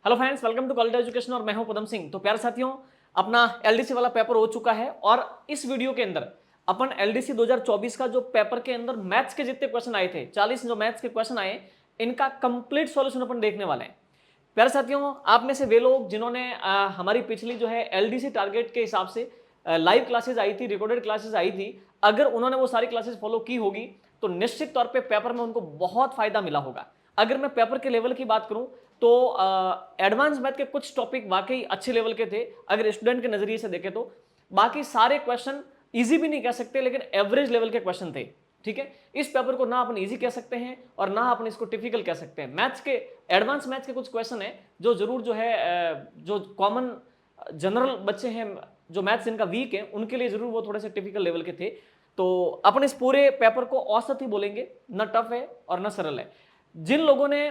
Hello friends, welcome to college education और मैं हूं पदम सिंह। तो प्यारे साथियों, अपना एलडीसी वाला पेपर हो चुका है और इस वीडियो के अंदर अपन एलडीसी 2024 का जो पेपर के अंदर मैथ्स के जितने क्वेश्चन आए थे, 40 जो मैथ्स के क्वेश्चन आए, इनका कंप्लीट सॉल्यूशन अपन देखने वाले हैं। प्यारे साथियों, आप में से वे लोग जिन्होंने हमारी पिछली जो है एलडीसी टारगेट के हिसाब से लाइव क्लासेस आई थी, रिकॉर्डेड क्लासेस आई थी, अगर उन्होंने वो सारी क्लासेस फॉलो की होगी तो निश्चित तौर पे पेपर में उनको बहुत फायदा मिला होगा। अगर मैं पेपर के लेवल की बात करूं तो एडवांस मैथ के कुछ टॉपिक वाकई अच्छे लेवल के थे अगर स्टूडेंट के नजरिए से देखें तो। बाकी सारे क्वेश्चन इजी भी नहीं कह सकते लेकिन एवरेज लेवल के क्वेश्चन थे। ठीक है, इस पेपर को ना अपन इजी कह सकते हैं और ना अपन इसको टिपिकल कह सकते हैं। मैथ्स के एडवांस मैथ्स के कुछ क्वेश्चन है जो जरूर जो है जो कॉमन जनरल बच्चे हैं जो मैथ्स इनका वीक है उनके लिए जरूर वो थोड़े से टिपिकल लेवल के थे। तो अपन इस पूरे पेपर को औसत ही बोलेंगे, ना टफ है और ना सरल है। जिन लोगों ने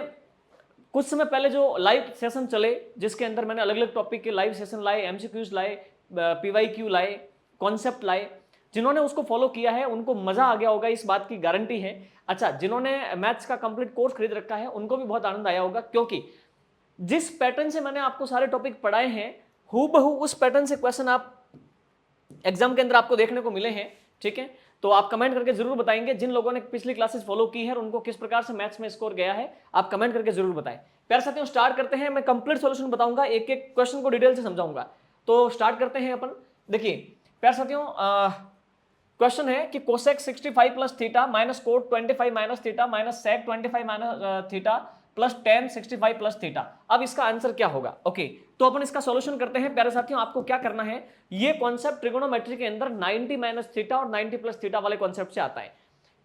कुछ समय पहले जो लाइव सेशन चले जिसके अंदर मैंने अलग अलग टॉपिक के लाइव सेशन लाए, एमसीक्यूज लाए, पीवाईक्यू लाए, कॉन्सेप्ट लाए, जिन्होंने उसको फॉलो किया है उनको मजा आ गया होगा, इस बात की गारंटी है। अच्छा, जिन्होंने मैथ्स का कंप्लीट कोर्स खरीद रखा है उनको भी बहुत आनंद आया होगा, क्योंकि जिस पैटर्न से मैंने आपको सारे टॉपिक पढ़ाए हैं हूबहू उस पैटर्न से क्वेश्चन आप एग्जाम के अंदर आपको देखने को मिले हैं। ठीक है, तो आप कमेंट करके जरूर बताएंगे जिन लोगों ने पिछली क्लासेस फॉलो की है और उनको किस प्रकार से मैथ्स में स्कोर गया है, आप कमेंट करके जरूर बताएं। प्यारे साथियों, स्टार्ट करते हैं। मैं कंप्लीट सॉल्यूशन बताऊंगा, एक एक क्वेश्चन को डिटेल से समझाऊंगा। तो स्टार्ट करते हैं अपन। देखिए प्यारे साथियों, क्वेश्चन है कि cosec 65 plus theta minus cot 25 minus theta minus sec 25 minus theta plus tan 65 plus theta. अब इसका आंसर क्या होगा? ओके, तो अपन इसका सॉल्यूशन करते हैं। प्यारे साथियों, आपको क्या करना है, ये कॉन्सेप्ट ट्रिगोनोमेट्री के अंदर 90 माइनस थीटा और 90 प्लस थीटा वाले कॉन्सेप्ट से आता है।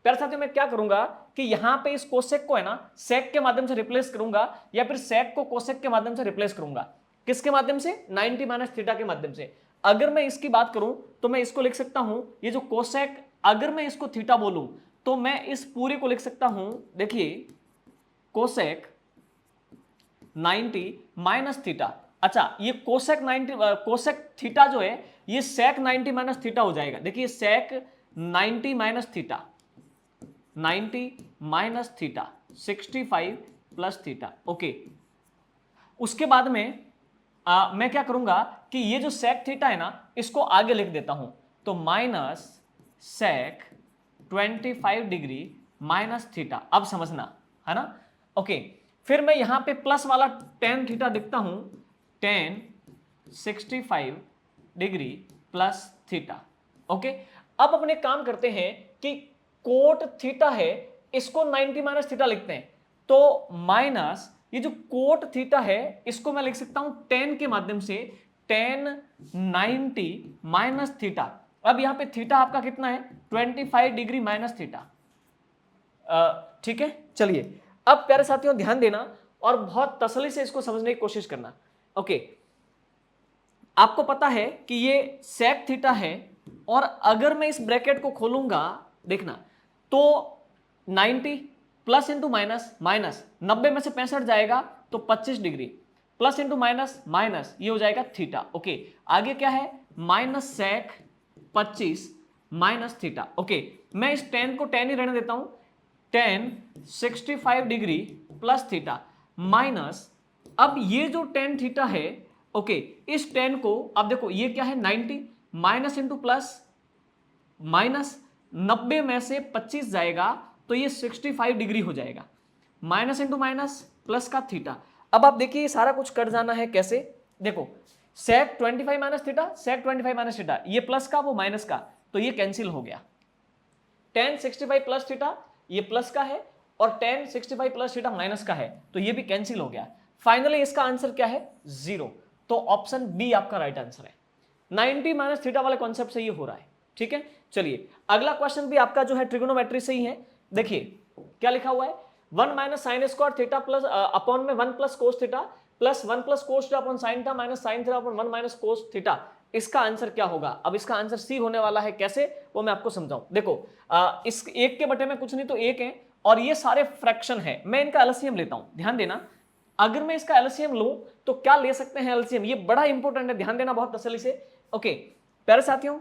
प्यारे साथियों, मैं क्या करूंगा कि यहां पे इस कोसेक को है ना सेक के माध्यम से रिप्लेस करूंगा या फिर सेक को कोसेक के माध्यम से रिप्लेस करूंगा। किसके माध्यम से? 90 माइनस थीटा के माध्यम से। अगर मैं इसकी बात करूं तो मैं इसको लिख सकता हूं, ये जो कोसेक, अगर मैं इसको थीटा बोलूं तो मैं इस पूरे को लिख सकता हूं। देखिए कोसेक 90 माइनस थीटा। अच्छा, ये कोसेक 90 कोसेक थीटा जो है ये सेक 90 माइनस थीटा हो जाएगा। देखिए सेक 90 minus theta, 90 minus theta 65 plus theta. Okay, उसके बाद में मैं क्या करूंगा कि ये जो सेक थीटा है ना इसको आगे लिख देता हूं, तो minus sec 25 degree minus theta. अब समझना है ना। ओके, फिर मैं यहां पे प्लस वाला टेन थीटा लिखता हूं, ten 65 degree plus theta. Okay, अब अपने काम करते हैं कि कोट थीटा है इसको 90 माइनस थीटा लिखते हैं, तो माइनस ये जो कोट थीटा है इसको मैं लिख सकता हूं टेन के माध्यम से, टेन 90 माइनस थीटा। अब यहां पे थीटा आपका कितना है? 25 डिग्री माइनस थीटा। ठीक है, चलिए अब प्यारे साथियों ध्यान देना और बहुत तसल्ली से इसको समझने की कोशिश करना। ओके, आपको पता है कि ये सेक थीटा है और अगर मैं इस ब्रैकेट को खोलूंगा, देखना, तो 90 प्लस इंटू माइनस, माइनस 90 में से 65 जाएगा तो 25 degree, plus into minus minus, ये हो जाएगा थीटा। ओके, आगे क्या है? Minus sec 25 minus theta. Okay, मैं इस 10 को 10 ही रहने देता हूं, 10 65 डिग्री प्लस थीटा माइनस, अब ये जो 10 थीटा है, ओके, इस 10 को अब देखो ये क्या है 90 माइनस इंटू प्लस माइनस, 90 में से 25 जाएगा तो ये 65 डिग्री हो जाएगा, माइनस इंटू माइनस प्लस का थीटा। अब आप देखिए ये सारा कुछ कट जाना है कैसे? देखो सेक 25 माइनस थीटा, सेक 25 माइनस थीटा, ये प्लस का वो माइनस का, तो ये कैंसिल हो गया। टेन 65 प्लस थीटा ये प्लस का है और टेन 65 प्लस थीटा माइनस का है, तो ये भी कैंसिल हो गया। फाइनली इसका आंसर क्या है? 0। तो ऑप्शन बी आपका राइट आंसर है। 90 माइनस थीटा वाले कॉन्सेप्ट से ये हो रहा है। ठीक है, चलिए अगला क्वेश्चन भी आपका जो है ट्रिगोनोमेट्री से ही है। देखिए क्या लिखा हुआ है, 1 minus sine square theta plus upon में 1 plus cos theta plus 1 plus cos theta upon sine theta minus sine theta upon 1 minus cos theta. इसका आंसर क्या होगा? अब इसका आंसर सी होने वाला है। कैसे, वो मैं आपको समझाऊं। देखो इस एक के बटे में कुछ नहीं तो एक है और ये सारे फ्रैक्शन है, मैं इनका एलसीएम लेता हूं। ध्यान देना, अगर मैं इसका एलसीएम लूं तो क्या ले सकते हैं एलसीएम, ये बड़ा इंपॉर्टेंट है, ध्यान देना बहुत तसल्ली से। ओके प्यारे साथियों,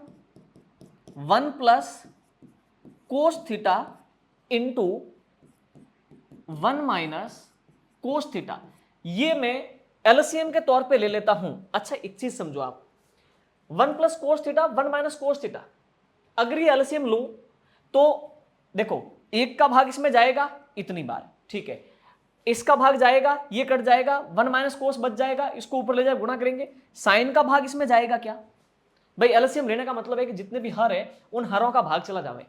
1 plus cos theta into 1 minus cos theta, ये मैं एलसीएम के तौर पे ले लेता हूं। अच्छा एक चीज समझो आप, 1 plus cos theta 1 minus cos theta, अगर ये एलसीएम लूं तो देखो एक का भाग इसमें जाएगा इतनी बार, ठीक है, इसका भाग जाएगा, ये कट जाएगा, 1 माइनस कोस बच जाएगा, इसको ऊपर ले जाए गुणा करेंगे, साइन का भाग इसमें जाएगा क्या भाई, एलसीएम लेने का मतलब है कि जितने भी हर है उन हरों का भाग चला जावे,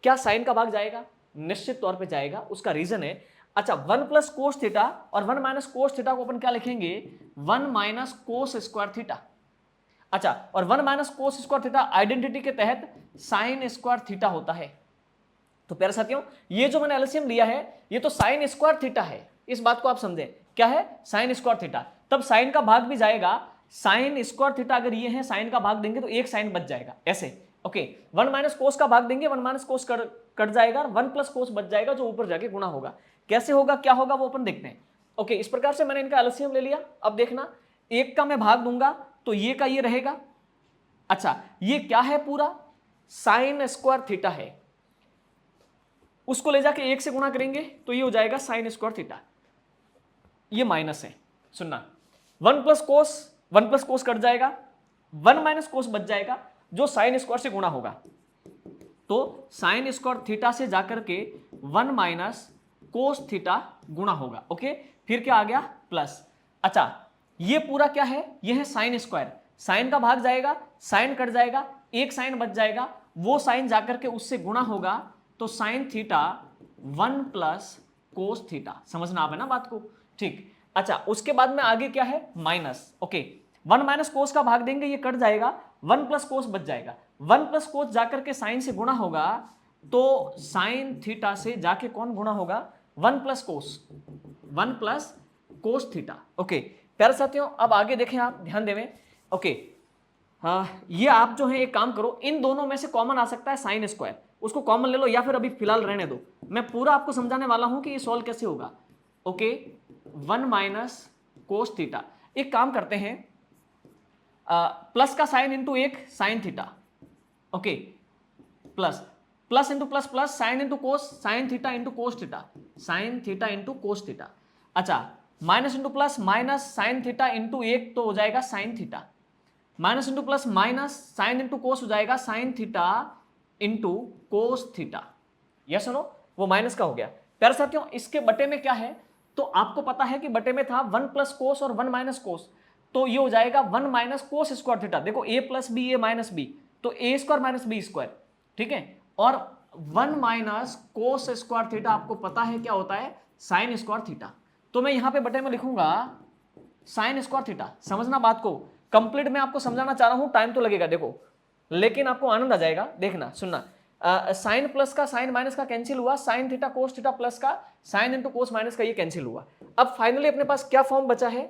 क्या साइन का भाग जाएगा, निश्चित तौर पे जाएगा। उसका रीजन है, अच्छा 1 प्लस कोस थीटा और 1 माइनस कोस थीटा को अपन क्या लिखेंगे, 1 माइनस कोस स्क्वायर थीटा। अच्छा और 1 minus cos square theta identity के तहत साइन स्क्वायर थीटा होता है। तो प्यारे साथियों ये जो मैंने एलसीएम लिया है ये तो साइन स्क्वायर थीटा है, इस बात को आप समझें, क्या है साइन स्क्वायर थीटा, तब साइन का भाग भी जाएगा, साइन स्क्वायर थीटा अगर ये है साइन का भाग देंगे तो एक साइन बच जाएगा ऐसे, ओके 1 माइनस कोस का भाग देंगे 1 माइनस कोस कट जाएगा, 1 प्लस कोस बच जाएगा जो ऊपर जाके गुणा होगा, कैसे होगा क्या होगा वो अपन देखते हैं। ओके इस प्रकार से मैंने इनका एलसीएम ले लिया। अब देखना एक का मैं भाग दूंगा तो ये का ये रहेगा, अच्छा ये क्या है पूरा साइन स्क्वायर थीटा है, उसको ले जाके एक से गुणा करेंगे तो ये हो जाएगा साइन स्क्वायर थीटा, ये माइनस है, सुनना 1 प्लस कोस कट जाएगा, 1 माइनस कोस बच जाएगा जो साइन स्क्वायर से गुणा होगा, तो साइन स्क्वायर थीटा से जाकर के 1 माइनस कोस थीटा गुणा होगा, ओके फिर क्या आ गया प्लस, अच्छा ये पूरा क्या है, ये है साइन स्क्वायर, साइन का भाग जाएगा, साइन कट जाएगा, एक साइन बच जाएगा, वो साइन जाकर के उससे गुणा होगा तो sine theta 1 plus cos theta, समझना आप है ना बात को, ठीक। अच्छा उसके बाद में आगे क्या है माइनस, ओके 1 माइनस कोस का भाग देंगे ये कट जाएगा, 1 प्लस कोस बच जाएगा, 1 प्लस कोस जाकर के साइन से गुणा होगा तो साइन थीटा से जाके कौन गुणा होगा, 1 प्लस कोस थीटा, ओके प्यारे साथियों अब आगे देखें आप ध्यान देवें, ओके हाँ ये आप जो है एक काम करो, इन दोनों में से कॉमन आ सकता है साइन स्क्वायर, उसको कॉमन ले लो या फिर अभी फिलहाल रहने दो, मैं पूरा आपको समझाने वाला हूं कि ये सॉल्व कैसे होगा, ओके 1 माइनस कोस थीटा, एक काम करते हैं प्लस का साइन इंटू एक sine theta, okay plus into plus plus sine into cos, sine theta into cos theta, sine theta into cos theta, अच्छा minus into plus minus sine theta into एक तो हो जाएगा sine theta, minus into plus minus sine into cos हो जाएगा sine theta into cos theta, yes सुनो वो minus का हो गया। प्यारे साथियों इसके बटे में क्या है, तो आपको पता है कि बटे में था 1 प्लस कोस और 1 माइनस कोस, तो ये हो जाएगा 1 माइनस कोस स्क्वायर थीटा, देखो a plus b a minus b तो a square minus b square, ठीक है, और 1 माइनस कोस स्क्वायर थीटा आपको पता है क्या होता है साइन स्क्वायर थीटा, तो मैं यहां पे बटे में लिखूंगा साइन स्क्वायर थीटा, समझना बात को, कंप्लीट मैं आपको समझाना चाह रहा हूं, टाइम तो लगेगा देखो लेकिन आपको आनंद आ जाएगा, देखना सुनना, साइन प्लस का साइन माइनस का कैंसिल हुआ, sine theta cos theta plus का साइन इंटू कोस माइनस का ये कैंसिल हुआ, अब फाइनली अपने पास क्या फॉर्म बचा है,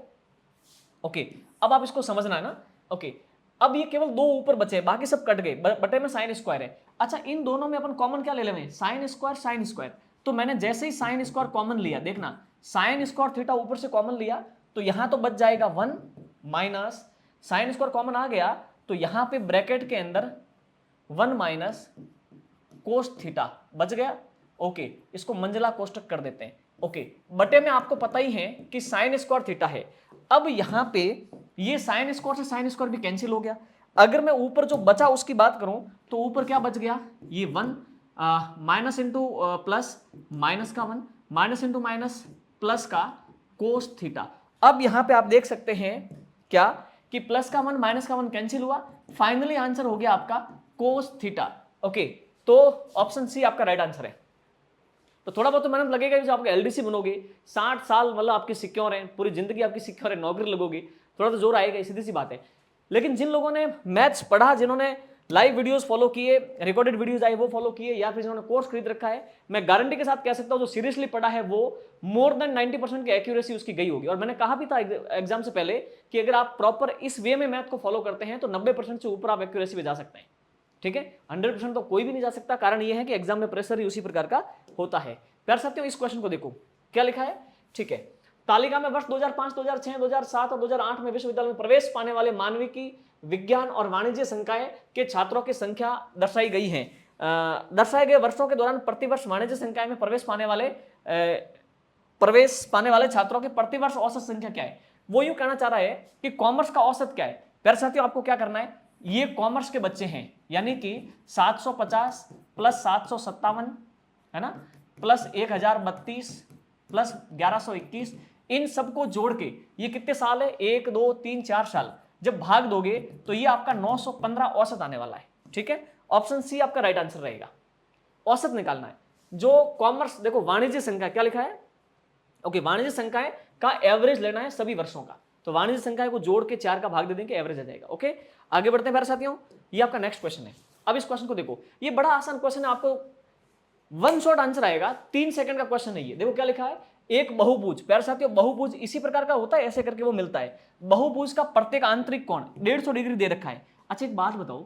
ओके अब आप इसको समझना है ना, ओके अब ये केवल दो ऊपर बचे, बाकी सब कट गए, बटे में साइन स्क्वायर है, अच्छा इन दोनों में अपन कॉमन क्या ले लेंगे साइन स्क्वायर, तो मैंने जैसे ही साइन स्क्वायर कॉमन लिया, देखना साइन स्क्वायर थीटा ऊपर से कॉमन लिया तो यहां तो बच जाएगा 1 माइनस साइन स्क्वायर कॉमन आ गया तो यहां पे ब्रैकेट के अंदर 1 माइनस कोस थीटा बच गया, ओके इसको मंजिला कोष्टक कर देते हैं, ओके बटे में आपको पता ही है कि साइन स्क्वायर थीटा है, अब यहां पे ये साइन स्क्वायर से साइन स्क्वायर भी कैंसिल हो गया, अगर मैं ऊपर जो बचा उसकी बात करूं तो ऊपर क्या बच गया ये 1 माइनस इंटू प्लस माइनस का 1 माइनस इंटू माइनस प्लस का कोस थीटा, अब यहां पे आप देख सकते हैं क्या कि प्लस का 1 माइनस का 1 कैंसिल हुआ, फाइनली आंसर हो गया आपका कोस थीटा, ओके तो ऑप्शन सी आपका राइट आंसर है। तो थोड़ा बहुत तो मेहनत लगेगा, जो आप एलडीसी बनोगे 60 साल मतलब आपकी सिक्योर है, पूरी जिंदगी आपकी सिक्योर है, नौकरी लगोगी, थोड़ा तो जोर आएगा, सीधी सी बात है। लेकिन जिन लोगों ने मैथ्स पढ़ा, जिन्होंने लाइव वीडियोस फॉलो किए, रिकॉर्डेड वीडियोस आए वो फॉलो किए, या फिर जिन्होंने कोर्स खरीद रखा है, मैं गारंटी के साथ कह सकता हूं जो सीरियसली पढ़ा है वो मोर देन 90% की एक्यूरेसी उसकी गई होगी। और मैंने कहा भी था एग्जाम से पहले कि अगर आप प्रॉपर इस वे में मैथ को फॉलो करते हैं तो 90% से ऊपर आप एक्यूरेसी पे जा सकते हैं, ठीक है। 100% तो कोई भी नहीं जा सकता, कारण यह है कि एग्जाम में प्रेशर ही उसी प्रकार का होता है। प्यारे साथियों इस क्वेश्चन को देखो क्या लिखा है, ठीक है, तालिका में वर्ष 2005, 2006, 2007 और 2008 में विश्वविद्यालय में प्रवेश पाने वाले मानविकी, विज्ञान और वाणिज्य संकाय के छात्रों की संख्या दर्शाई गई है। दर्शाए गए वर्षों के दौरान प्रतिवर्ष वाणिज्य संकाय में प्रवेश पाने वाले छात्रों की प्रतिवर्ष औसत संख्या क्या है। वो यूं कहना चाह रहा है कि कॉमर्स का औसत क्या है। प्यारे साथियों आपको क्या करना है, ये कॉमर्स के बच्चे हैं, यानी कि 750 प्लस 757 है ना, प्लस 1032 प्लस 1121, इन सबको जोड़ के ये कितने साल है, 1 2 3 4 साल, जब भाग दोगे तो ये आपका 915 औसत आने वाला है। ठीक है, ऑप्शन सी आपका राइट आंसर रहेगा, औसत निकालना है। जो कॉमर्स, देखो वाणिज्य संख्या क्या लिखा है, ओके, वाणिज्य संख्याएं का एवरेज लेना है सभी वर्षों का, तो वाणिज्य संख्या को जोड़ के 4 का भाग दे देंगे, एवरेज आ जाएगा। ओके, आगे बढ़ते हैं प्यारे साथियों, ये आपका नेक्स्ट क्वेश्चन है। अब इस क्वेश्चन को देखो, ये बड़ा आसान क्वेश्चन है, आपको वन शॉट आंसर आएगा, 3 सेकंड का क्वेश्चन है ये। देखो क्या लिखा है, एक बहुभुज, प्यारे साथियों बहुभुज इसी प्रकार का होता है, ऐसे करके वो मिलता है। बहुभुज का प्रत्येक आंतरिक कोण 150 डिग्री दे रखा है। अच्छा एक बात बताओ,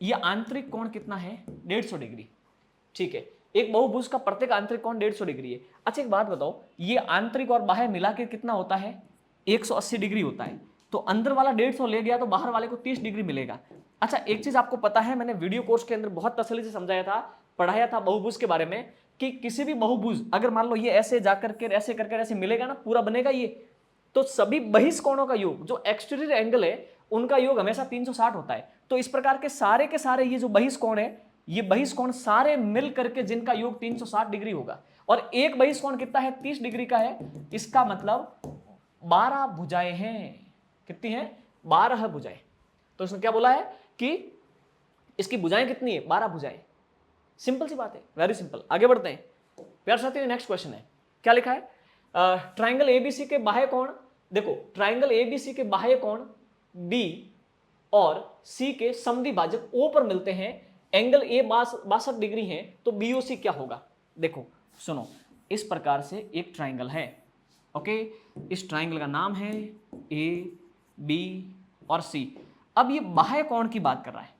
ये आंतरिक कोण कितना है, 150 डिग्री। ठीक है, एक बहुभुज का प्रत्येक आंतरिक कोण 150 डिग्री है। अच्छा एक बात बताओ, ये आंतरिक और बाह्य मिला के कितना होता है, 180 डिग्री होता है। तो अंदर वाला 150 ले गया तो बाहर वाले को 30 डिग्री मिलेगा। अच्छा एक चीज आपको पता है, मैंने वीडियो कोर्स के अंदर बहुत तसल्ली से समझाया था, पढ़ाया था बहुभुज के बारे में, कि किसी भी बहुभुज अगर मान लो ये ऐसे जाकर के ऐसे करके ऐसे मिलेगा ना, पूरा बनेगा ये, तो सभी बहिष्कोणों का योग, जो एक्सटीरियर एंगल है उनका योग हमेशा 360 होता है। तो इस प्रकार के सारे ये जो बहिष्कोण है, ये बहिष्कोण सारे मिल करके जिनका योग 360 डिग्री होगा, और एक बहिष्कोण कितना है, 30 डिग्री का है। इसका मतलब 12 भुजाएं हैं। कितनी हैं, 12 भुजाएं। तो इसने क्या बोला है कि इसकी भुजाएं कितनी है, 12 भुजाएं। सिंपल सी बात है, वेरी सिंपल। आगे बढ़ते हैं प्यारे साथियों, नेक्स्ट क्वेश्चन है, क्या लिखा है, ट्राइंगल एबीसी के बाह्य कोण, देखो ट्राइंगल एबीसी के बाह्य कोण बी और सी के समद्विभाजक ओ पर मिलते हैं, एंगल ए 62 डिग्री है, तो बीओसी क्या होगा। देखो सुनो, इस प्रकार से एक ट्राइंगल है, ओके, इस ट्राइंगल का नाम है ए बी और सी। अब ये बाह्य कोण की बात कर रहा है,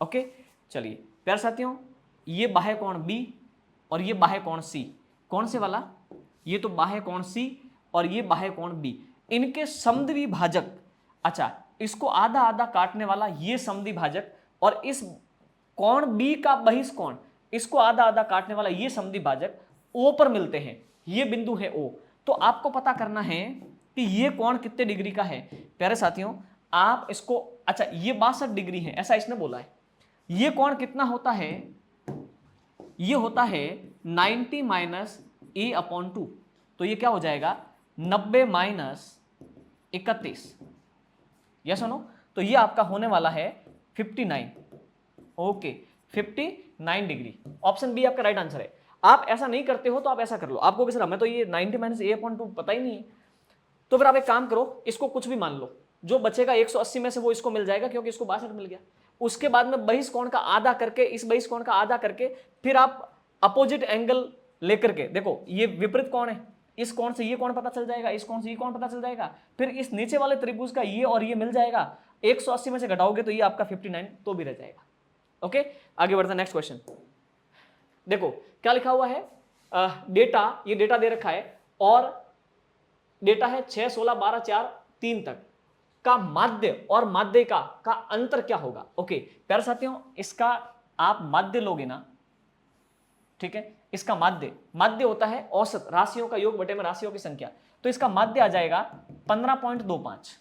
ओके। चलिए प्यारे साथियों, ये बाह्य कोण बी और ये बाह्य कोण सी, कौन से वाला, ये तो बाह्य कोण सी और ये बाह्य कोण बी, इनके समद्विभाजक, अच्छा इसको आधा आधा काटने वाला ये समद्विभाजक, और इस कोण बी का बहिष्कोण, इसको आधा आधा काटने वाला ये समद्विभाजक ओ पर मिलते हैं, ये बिंदु है ओ। तो आपको पता करना है कि ये कोण कितने डिग्री का है। प्यारे साथियों आप इसको, अच्छा ये 62 डिग्री है ऐसा इसने बोला है, ये कोण कितना होता है, ये होता है 90 माइनस ए अपॉन 2, तो ये क्या हो जाएगा 90 माइनस 31, यस सुनो, तो ये आपका होने वाला है 59, ओके 59 डिग्री। ऑप्शन बी आपका राइट आंसर है। आप ऐसा नहीं करते हो तो आप ऐसा कर लो, आपको किस मैं तो ये 90 माइनस ए अपॉन 2 पता ही नहीं है, तो फिर आप एक काम करो, इसको कुछ भी मान लो, जो बचेगा 180 में से वो इसको मिल जाएगा, क्योंकि इसको 62 मिल गया। उसके बाद में बहिष्कोण का आधा करके, इस बहिष्कोण का आधा करके, फिर आप अपोजिट एंगल लेकर के देखो, ये विपरीत कोण है, इस कोण से ये कोण पता चल जाएगा, इस कोण से ये कोण पता चल जाएगा, फिर इस नीचे वाले त्रिभुज का ये और ये मिल जाएगा, 180 में से घटाओगे तो ये आपका 59 तो भी रह जाएगा। ओके आगे बढ़ते हैं, नेक्स्ट क्वेश्चन देखो क्या लिखा हुआ है, डेटा, ये डेटा दे रखा है और डेटा है 6 16 12 4 3 तक का माध्य और माध्यिका का अंतर क्या होगा। ओके प्यारे साथियों, इसका आप माध्य लोगे ना, ठीक है, इसका माध्य होता है औसत राशियों का योग बटे में राशियों की संख्या, तो इसका माध्य आ जाएगा 15.25,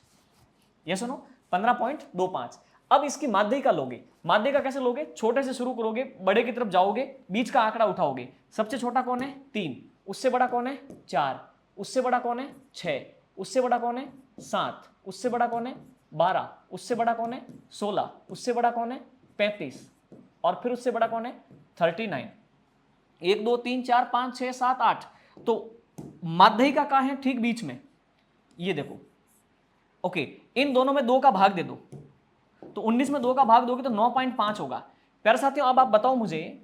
ये सुनो 15.25। अब इसकी माध्यिका लोगे, माध्यिका कैसे लोगे, छोटे से शुरू करोगे, बड़े की तरफ जाओगे, बीच का आंकड़ा उठाओगे, सबसे छोटा कौन है 3, उससे बड़ा कौन है 4, उससे बड़ा कौन है 6, उससे बड़ा कौन है 7, उससे बड़ा कौन है 12, उससे बड़ा कौन है 16, उससे बड़ा कौन है 35, और फिर उससे बड़ा कौन है 39। 1 2 3 4 5 6 7 8, तो माध्यिका कहाँ है, ठीक बीच में, ये देखो। ओके इन दोनों में 2 का भाग दे दो, तो 19 में 2 का भाग दोगे तो 9.5 होगा। प्यारे साथियों अब आप बताओ मुझे,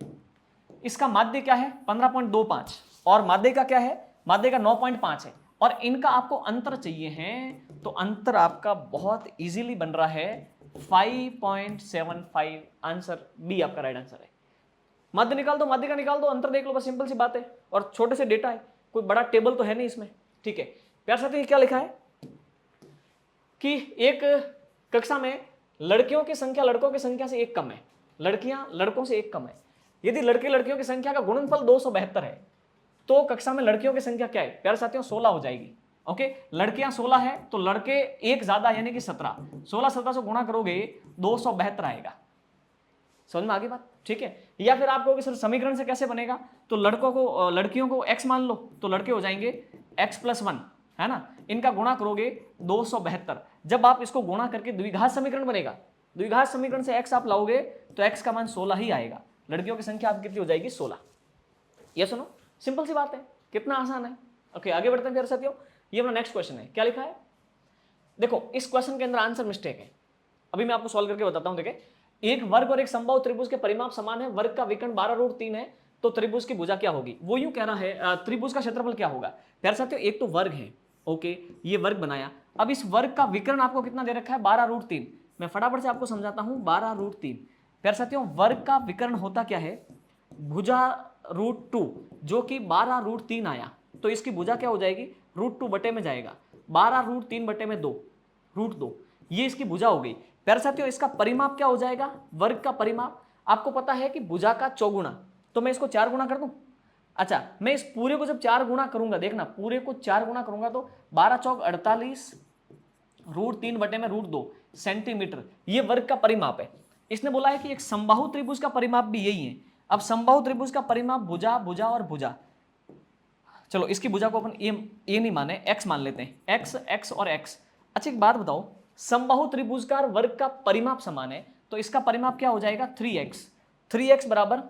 इसका माध्य क्या है 15.25 और माध्यिका क्या है, माध्यिका 9.5 है, और इनका आपको अंतर चाहिए है, तो अंतर आपका बहुत इजीली बन रहा है 5.75। आंसर बी आपका राइट आंसर है। माध्य निकाल दो, माध्यिका निकाल दो, अंतर देख लो, बस सिंपल सी बात है, और छोटे से डेटा है, कोई बड़ा टेबल तो है नहीं इसमें, ठीक है। प्यारे साथियों क्या लिखा है कि एक कक्षा में लड़कियों की संख्या लड़कों की संख्या से 1 कम है, लड़कियां लड़कों से 1 कम है। यदि लड़के लड़कियों की संख्या का गुणनफल 272 है, तो कक्षा में लड़कियों की संख्या क्या है प्यारे साथियों 16 हो जाएगी। ओके, लड़कियां 16 है तो लड़के एक ज्यादा यानी कि 17, 16 17 से गुणा करोगे 272 आएगा। समझ में आ गई बात? ठीक है। या फिर आप कहोगे सर समीकरण से कैसे बनेगा, तो लड़कियों को x मान लो तो लड़के हो जाएंगे x+1, है ना, इनका गुणा करोगे 272। जब आप इसको गुणा करके द्विघात समीकरण बनेगा, द्विघात समीकरण से x आप लाओगे तो x का मान 16 ही आएगा। लड़कियों की संख्या आपकी कितनी हो जाएगी? 16। ये सुनो, सिंपल सी बात है, कितना आसान है। ओके, आगे बढ़ते हैं प्यारे साथियों। ये अपना नेक्स्ट क्वेश्चन है, क्या लिखा है देखो, इस क्वेश्चन के अंदर आंसर मिस्टेक है। अभी मैं आपको सॉल्व करके बताता हूं। देखिए, एक वर्ग और एक समबाहु त्रिभुज के परिमाप समान है, वर्ग का विकर्ण 12√3 है, तो त्रिभुज की भुजा क्या होगी? वो यूं कह रहा है त्रिभुज का क्षेत्रफल क्या होगा। प्यारे साथियों, एक तो वर्ग है, ओके, ये वर्ग बनाया। अब इस वर्ग का विकर्ण आपको कितना दे रखा है? 12√3। मैं फटाफट से आपको समझाता हूं, 12√3। प्यारे साथियों, वर्ग का विकर्ण होता क्या है? भुजा √2, जो कि 12√3 आया, तो इसकी भुजा क्या हो जाएगी? √2 बटे में जाएगा, 12√3 बटे में 2, √2, ये इसकी भुजा हो गई। प्यारे साथियों, इसका परिमाप क्या हो जाएगा? वर्ग का परिमाप आपको पता है कि भुजा का चौगुना, तो मैं इसको 4 गुना कर दूं। अच्छा, मैं इस पूरे को जब 4 गुना करूंगा, देखना पूरे को 4 गुना करूंगा तो 12 चौक 48, √3 बटे में √2 सेंटीमीटर, ये वर्ग का परिमाप है। इसने बोला है कि एक समबाहु त्रिभुज का परिमाप भी यही है। अब समबाहु त्रिभुज का परिमाप भुजा, भुजा और भुजा, चलो इसकी भुजा को अपन ए नहीं माने, एक्स मान लेते हैं, एक्स, एक्स और एक्स। अच्छा एक बात बताओ, समबाहु त्रिभुज का वर्ग का परिमाप समान है, तो इसका परिमाप क्या हो जाएगा? 3x, 3x बराबर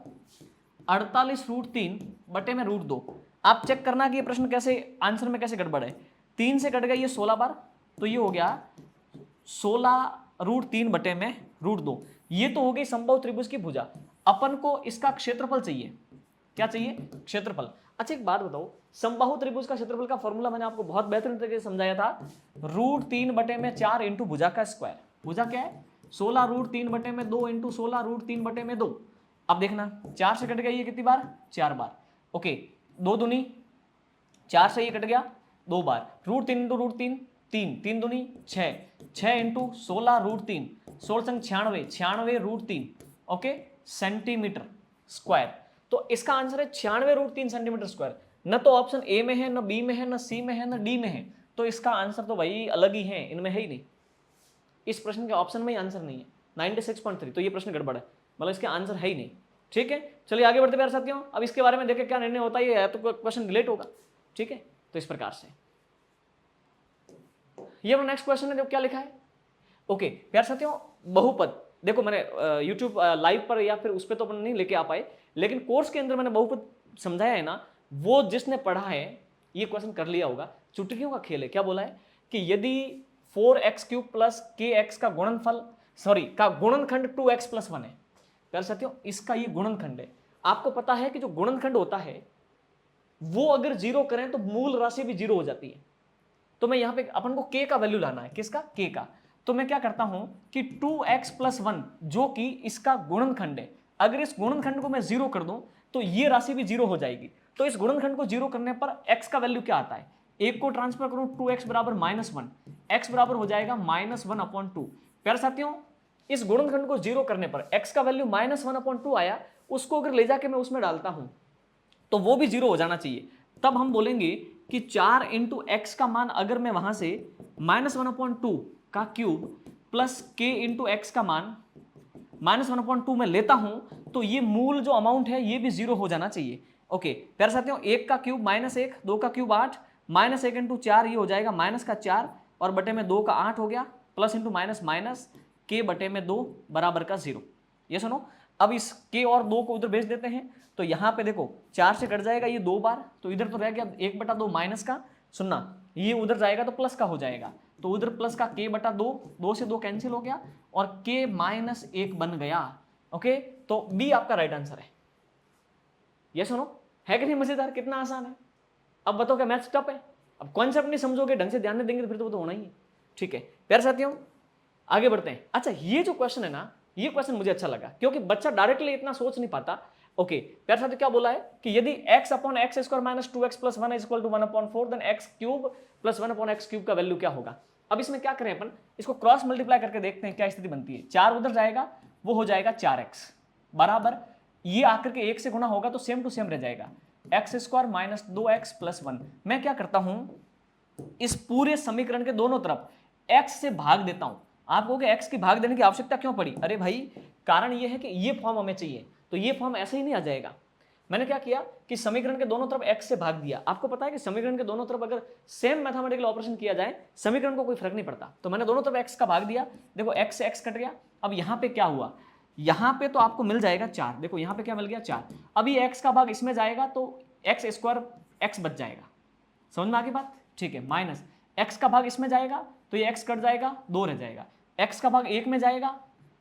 48√3 बटे में √2। आप चेक करना कि ये प्रश्न कैसे, आंसर में कैसे गड़बड़ है। 3 से कट गया ये 16 बार, तो ये हो गया 16√3 बटे में √2। ये तो हो गई समबाहु त्रिभुज की भुजा। अपन को इसका क्षेत्रफल चाहिए। क्या चाहिए? क्षेत्रफल। अच्छा एक बात बताओ, समबाहु त्रिभुज का क्षेत्रफल का फॉर्मूला मैंने आपको बहुत बेहतरीन तरीके से समझाया था, √3 बटे में 4 इंटू भुजा का स्क्वायर। भुजा क्या है? 16√3 बटे में 2 इंटू 16√3 बटे में 2। अब देखना 4 से कट गया ये कितनी बार? 4 बार। ओके, 2 दूनी 4 से ये कट गया 2 बार, √3 इंटू √3 3, 3 दूनी 6, 6 इंटू 16√3, 16 संग 96, 96√3, ओके, सेंटीमीटर स्क्वायर। तो इसका आंसर है 96√3 सेंटीमीटर स्क्वायर। न तो ऑप्शन ए में है, न बी में है, न सी में है, न डी में है, तो इसका आंसर तो भाई अलग ही है, इनमें है ही नहीं। इस प्रश्न के ऑप्शन में ही आंसर नहीं है, 96.3, तो ये प्रश्न गड़बड़ है, मतलब इसके आंसर है ही नहीं। ठीक है, चलिए आगे बढ़ते प्यारे साथियों। अब इसके बारे में देखें क्या निर्णय होता है, तो क्वेश्चन डिलीट होगा। ठीक है, तो इस प्रकार से ये अपना नेक्स्ट क्वेश्चन है, जो क्या लिखा है। ओके प्यारे साथियों, बहुपद देखो, मैंने यूट्यूब लाइव पर या फिर उस पर तो अपन नहीं लेके आ पाए, लेकिन कोर्स के अंदर मैंने बहुपद समझाया है ना, वो जिसने पढ़ा है ये क्वेश्चन कर लिया होगा। चुटकियों का खेल है। क्या बोला है कि यदि 4x³ प्लस kx का गुणनफल, का गुणनखंड 2x+1 है। प्यारे साथियों, इसका ये गुणनखंड है। आपको पता है कि जो गुणनखंड होता है वो अगर 0 करें तो मूल राशि भी 0 हो जाती है। तो मैं यहां पे अपन को k का वैल्यू लाना है, किसका? k का। तो मैं क्या करता हूं कि 2x+1 जो कि इसका गुणनखंड है, अगर इस गुणनखंड को मैं 0 कर दूं तो ये राशि भी 0 हो जाएगी। तो इस गुणनखंड को 0 करने पर x का वैल्यू क्या आता है? एक को ट्रांसफर करूं 2x बराबर -1, x बराबर हो जाएगा -1/2। प्यारे साथियों, इस गुणनखंड को 0 करने पर x का वैल्यू -1/2 आया, उसको अगर ले जाके मैं उसमें डालता हूं तो वो भी 0 हो जाना चाहिए। तब हम बोलेंगे कि 4 इंटू एक्स का मान अगर मैं वहां से -1/2 का cube plus k into x का मान -1/2 में लेता हूं तो ये मूल जो अमाउंट है ये भी 0 हो जाना चाहिए। ओके प्यारे साथियों, 1 का क्यूब -1, 2 का क्यूब 8, -1 इंटू 4 ये हो जाएगा -4 और बटे में 2 का 8 हो गया, प्लस इंटू माइनस k बटे में 2 बराबर का 0। ये सुनो, अब इस k और 2 को उधर भेज देते हैं, तो यहां पे देखो 4 से कट जाएगा ये 2 बार, तो इधर तो रह गया 1/2 माइनस का, सुनना ये उधर जाएगा तो प्लस का हो जाएगा, तो उधर प्लस का k/2, 2 से 2 कैंसिल हो गया और k-1 बन गया। ओके, तो बी आपका राइट आंसर है। ये सुनो, है कि नहीं मजेदार? कितना आसान है। अब बताओ क्या मैथ्स टफ है? अब कॉन्सेप्ट नहीं समझोगे, ढंग से ध्यान नहीं देंगे तो फिर तो वो तो होना ही है। ठीक है प्यारे साथियों, आगे बढ़ते हैं। अच्छा ये जो क्वेश्चन है ना, ये क्वेश्चन मुझे अच्छा लगा क्योंकि बच्चा डायरेक्टली इतना सोच नहीं पाता। ओके प्यारे साथियों, क्या बोला है कि यदि x/x² - 2x+1 = 1/4, then x³ + 1/x³ का वैल्यू क्या होगा। अब इसमें क्या करें अपन, इसको क्रॉस मल्टीप्लाई करके देखते हैं क्या स्थिति बनती है। 4 उधर जाएगा, वो हो जाएगा 4x बराबर, ये आकर के 1 से गुना होगा तो सेम टू सेम रह जाएगा, x² - 2x + 1। मैं क्या करता हूं, इस पूरे समीकरण के दोनों तरफ x से भाग देता हूं। आप कहोगे x की भाग देने की आवश्यकता क्यों पड़ी? अरे भाई कारण ये है कि ये फॉर्म हमें चाहिए, तो ये फॉर्म ऐसे ही नहीं आ जाएगा। मैंने क्या किया कि समीकरण के दोनों तरफ x से भाग दिया। आपको पता है कि समीकरण के दोनों तरफ अगर सेम मैथमेटिकल ऑपरेशन किया जाए समीकरण को कोई फर्क नहीं पड़ता। तो मैंने दोनों तरफ x का भाग दिया, देखो x से x कट गया। अब यहां पे क्या हुआ, यहां पे तो आपको मिल जाएगा 4, देखो यहां पे क्या मिल गया 4। अब ये x का भाग इसमें जाएगा तो x स्क्वायर x बच जाएगा, समझ में आ गई बात? ठीक है, माइनस x का भाग इसमें जाएगा तो ये x कट जाएगा, 2 रह जाएगा। x का भाग 1 में जाएगा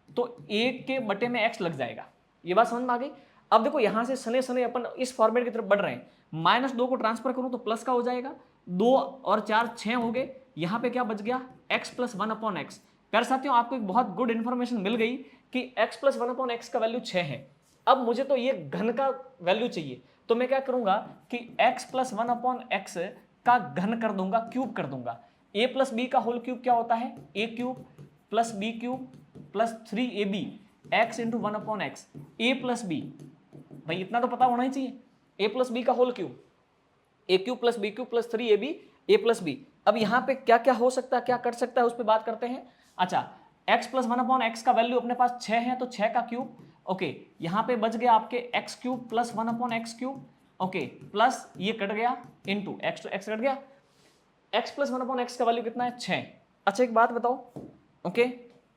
तो 1 के बटे में x लग जाएगा। ये बात समझ में आ गई? अब देखो यहां से सने सने अपन इस फॉर्मेट की तरफ बढ़ रहे हैं, -2 को ट्रांसफर करूं तो प्लस का हो जाएगा, 2 और 4 6 हो गए। यहां पे क्या बच गया, x प्लस 1/x। प्यारे साथियों आपको एक बहुत गुड इन्फॉर्मेशन मिल गई कि x प्लस 1/x का वैल्यू 6 है। अब मुझे तो ये घन का वैल्यू चाहिए, तो मैं क्या करूंगा कि x प्लस 1/x का घन कर दूंगा, क्यूब कर दूंगा। a प्लस बी का होल क्यूब क्या होता है, a cube plus B cube plus 3ab x into 1/x। a plus b, भाई इतना तो पता होना ही चाहिए, a प्लस बी का whole cube, a cube plus B cube plus 3ab a plus b. अब यहां पे क्या क्या हो सकता है, क्या कर सकता है, उस पर बात करते हैं। अच्छा, x प्लस 1/x का वैल्यू अपने पास 6 है तो 6 का क्यूब, ओके। यहां पे बच गया आपके x cube plus 1/x cube, okay, plus ये कट गया इंटू x, तो x कट गया। x प्लस 1/x का वैल्यू कितना है, 6। अच्छा एक बात बताओ, ओके,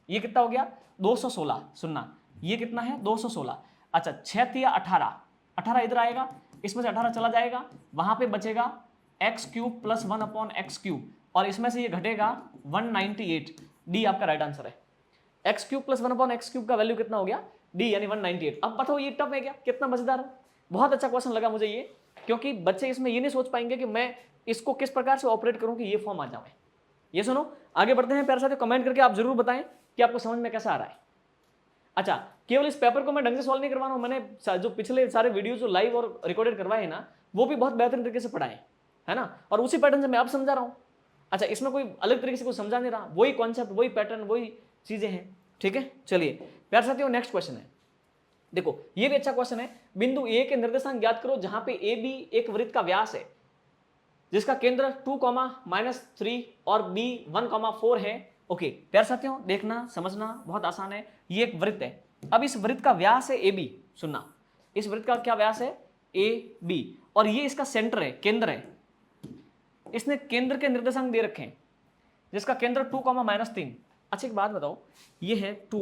ये कितना हो गया 216, सुनना ये कितना है 216। अच्छा 6 तिया 18, 18 इधर आएगा, इसमें से 18 चला जाएगा, वहां पे बचेगा x cube plus 1/x cube, और इसमें से ये घटेगा 198। डी आपका राइट आंसर है। x cube plus 1/x cube का वैल्यू कितना हो गया, डी यानी 198। अब बताओ ये टफ है क्या, कितना मजेदार है, बहुत अच्छा क्वेश्चन लगा मुझे ये, क्योंकि बच्चे इसमें ये नहीं सोच पाएंगे कि मैं इसको किस प्रकार से ऑपरेट करूं कि ये फॉर्म आ जाए। ये सुनो, आगे बढ़ते हैं प्यारे साथियों, कमेंट करके आप जरूर बताएं कि आपको समझ में कैसा आ रहा है। अच्छा, केवल इस पेपर को मैं ढंग से सॉल्व नहीं करवा रहा हूं, मैंने जो पिछले सारे वीडियो जो लाइव और रिकॉर्डेड करवाए हैं ना, वो भी बहुत बेहतरीन तरीके से पढ़ाए है ना, और उसी पैटर्न से मैं अब समझा रहा हूं। अच्छा, इसमें कोई अलग तरीके से कुछ समझा नहीं रहा, वही कॉन्सेप्ट, वही पैटर्न, वही चीजें हैं, ठीक है। चलिए प्यारे साथियों नेक्स्ट क्वेश्चन है, देखो ये भी अच्छा क्वेश्चन है। बिंदु ए के निर्देशांक ज्ञात करो जहां पे ए बी एक वृत्त का व्यास है जिसका केंद्र 2, और बी 1, 4 है। ओके प्यारे साथियों, देखना समझना बहुत आसान है, ये एक वृत्त है। अब इस वृत्त का व्यास है ए बी, सुनना, इस वृत्त का क्या व्यास है ए बी, और ये इसका सेंटर है, केंद्र है। इसने केंद्र के निर्देशांक दे रखे हैं जिसका केंद्र 2, अच्छा एक बात बताओ, ये है 2,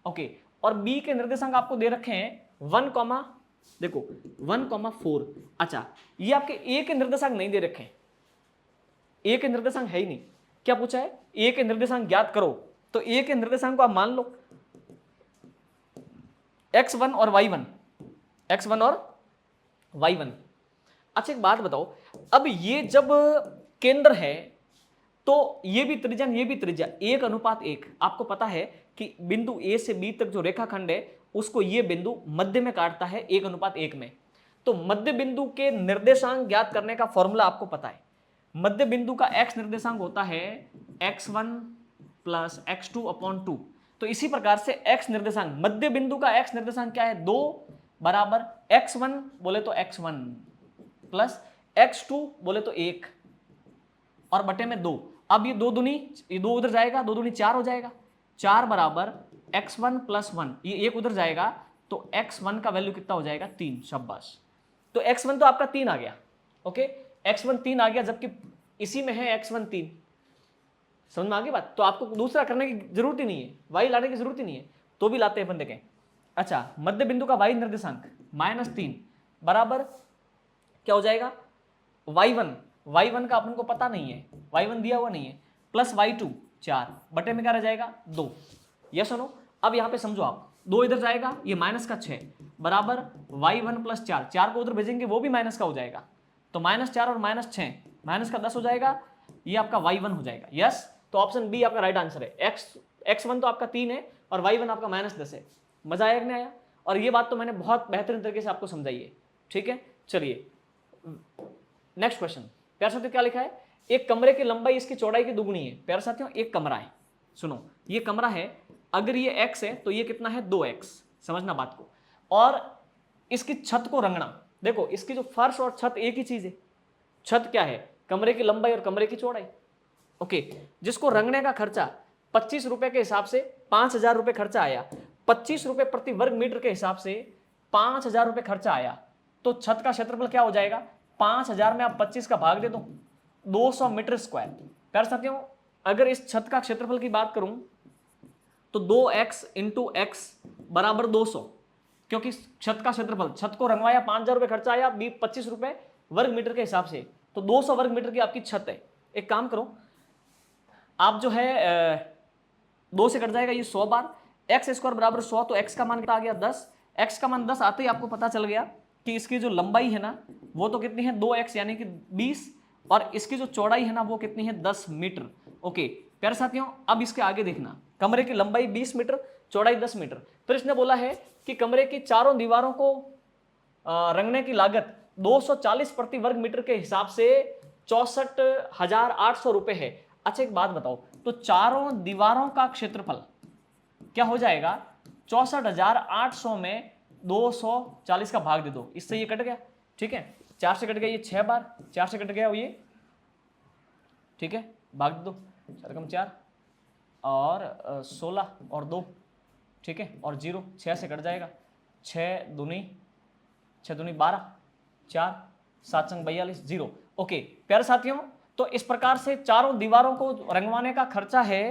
ओके, और बी के निर्देशांक आपको दे रखे हैं 1, देखो 1, 4। अच्छा, ये आपके ए के निर्देशांक नहीं दे रखे हैं, ए के निर्देशांक है ही नहीं। क्या पूछा है, ए के निर्देशांक ज्ञात करो, तो ए के निर्देशांक को आप मान लो x1 और y1, x1 और y1। अच्छा एक बात बताओ, अब ये जब केंद्र है तो ये भी त्रिज्या ये भी त्रिज्या 1:1। आपको पता है कि बिंदु ए से बी तक जो रेखाखंड है उसको ये बिंदु मध्य में काटता है 1:1 में। तो मध्य बिंदु के निर्देशांक ज्ञात करने का फॉर्मूला आपको पता है, मध्य बिंदु का x निर्देशांक होता है x1 प्लस x2/2। तो इसी प्रकार से x निर्देशांक, मध्य बिंदु का x निर्देशांक क्या है, 2 बराबर x1 बोले तो x1 प्लस x2 बोले तो 1 और बटे में 2। अब ये 2 दूनी, ये 2 उधर जाएगा, 2 दूनी 4 हो जाएगा, 4 बराबर x1 प्लस 1, ये 1 उधर जाएगा तो x1 का वैल्यू कितना हो जाएगा 3, शाबाश। तो x1 तो आपका 3 आ गया, ओके, x1 3 आ गया, जबकि इसी में है x1 3। समझ में आ गई बात? तो आपको दूसरा करने की जरूरत ही नहीं है, y लाने की जरूरत ही नहीं है, तो भी लाते हैं अपन, देखें। अच्छा, मध्य बिंदु का y निर्देशांक -3 बराबर क्या हो जाएगा, y1 का अपन को पता नहीं है, y1 दिया हुआ नहीं है, प्लस y2 4 बटे में क्या रह जाएगा 2। यस सुनो, अब यहां पे समझो आप, 2 इधर जाएगा, ये माइनस का 6 बराबर y1 प्लस 4, 4 को उधर भेजेंगे वो भी माइनस का हो जाएगा, तो -4 और -6 माइनस का 10 हो जाएगा, ये आपका y1 हो जाएगा। यस, तो ऑप्शन बी आपका राइट आंसर है। x1 तो आपका 3 है और y1 आपका -10 है। मजा आया कि नहीं आया? और ये बात तो मैंने बहुत बेहतरीन तरीके से आपको समझाई है, ठीक है। चलिए नेक्स्ट क्वेश्चन, प्यारे साथियों क्या लिखा है, एक कमरे की लंबाई इसकी चौड़ाई की दुगुनी है। प्यारे साथियों एक कमरा है, सुनो ये कमरा है, अगर ये x है तो ये कितना है 2x, समझना बात को। और इसकी छत को रंगना, देखो इसकी जो फर्श और छत एक ही चीज है, छत क्या है कमरे की लंबाई और कमरे की चौड़ाई। ओके, जिसको रंगने का खर्चा 25 रुपए के हिसाब से 5,000 रुपए खर्चा आया, 25 रुपए प्रति वर्ग मीटर के हिसाब से 5,000 रुपए खर्चा आया, तो छत का क्षेत्रफल क्या हो जाएगा? 5,000 में आप 25 का भाग दे दो, 200 मीटर स्क्वायर। प्यारे साथियों, अगर इस छत का क्षेत्रफल की बात करूं तो 2x इंटू एक्स बराबर 200, क्योंकि छत का क्षेत्रफल, छत को रंगवाया 5,000 रुपए खर्चा आया 25 रुपए वर्ग मीटर के हिसाब से, तो 200 वर्ग मीटर की आपकी छत है। एक काम करो, आप जो है 2 से कट जाएगा ये 100 बार, एक्स स्क्वायर बराबर 100, तो एक्स का मान कितना आ गया 10। एक्स का मान 10 आते ही आपको पता चल गया कि इसकी जो लंबाई है ना वो तो कितनी है 2x यानी कि 20, और इसकी जो चौड़ाई है ना वो कितनी है 10 मीटर। ओके प्यारे साथियों, अब इसके आगे देखना, कमरे की लंबाई 20 मीटर, चौड़ाई 10 मीटर। फिर इसने बोला है कि कमरे की चारों दीवारों को रंगने की लागत 240 प्रति वर्ग मीटर के हिसाब से 64,800 रुपए है। अच्छा एक बात बताओ, तो चारों दीवारों का क्षेत्रफल क्या हो जाएगा? 64,800 में 240 का भाग दे दो, इससे ये कट गया, ठीक है, 4 से कट गया ये 6 बार, 4 से कट गया ये, ठीक है, भाग दे दो, 4 4 और 16 और 2, ठीक है, और 0, 6 से कट जाएगा, 6 दूनी 12, 4 7 संग 42, 0। ओके प्यारे साथियों, तो इस प्रकार से चारों दीवारों को रंगवाने का खर्चा है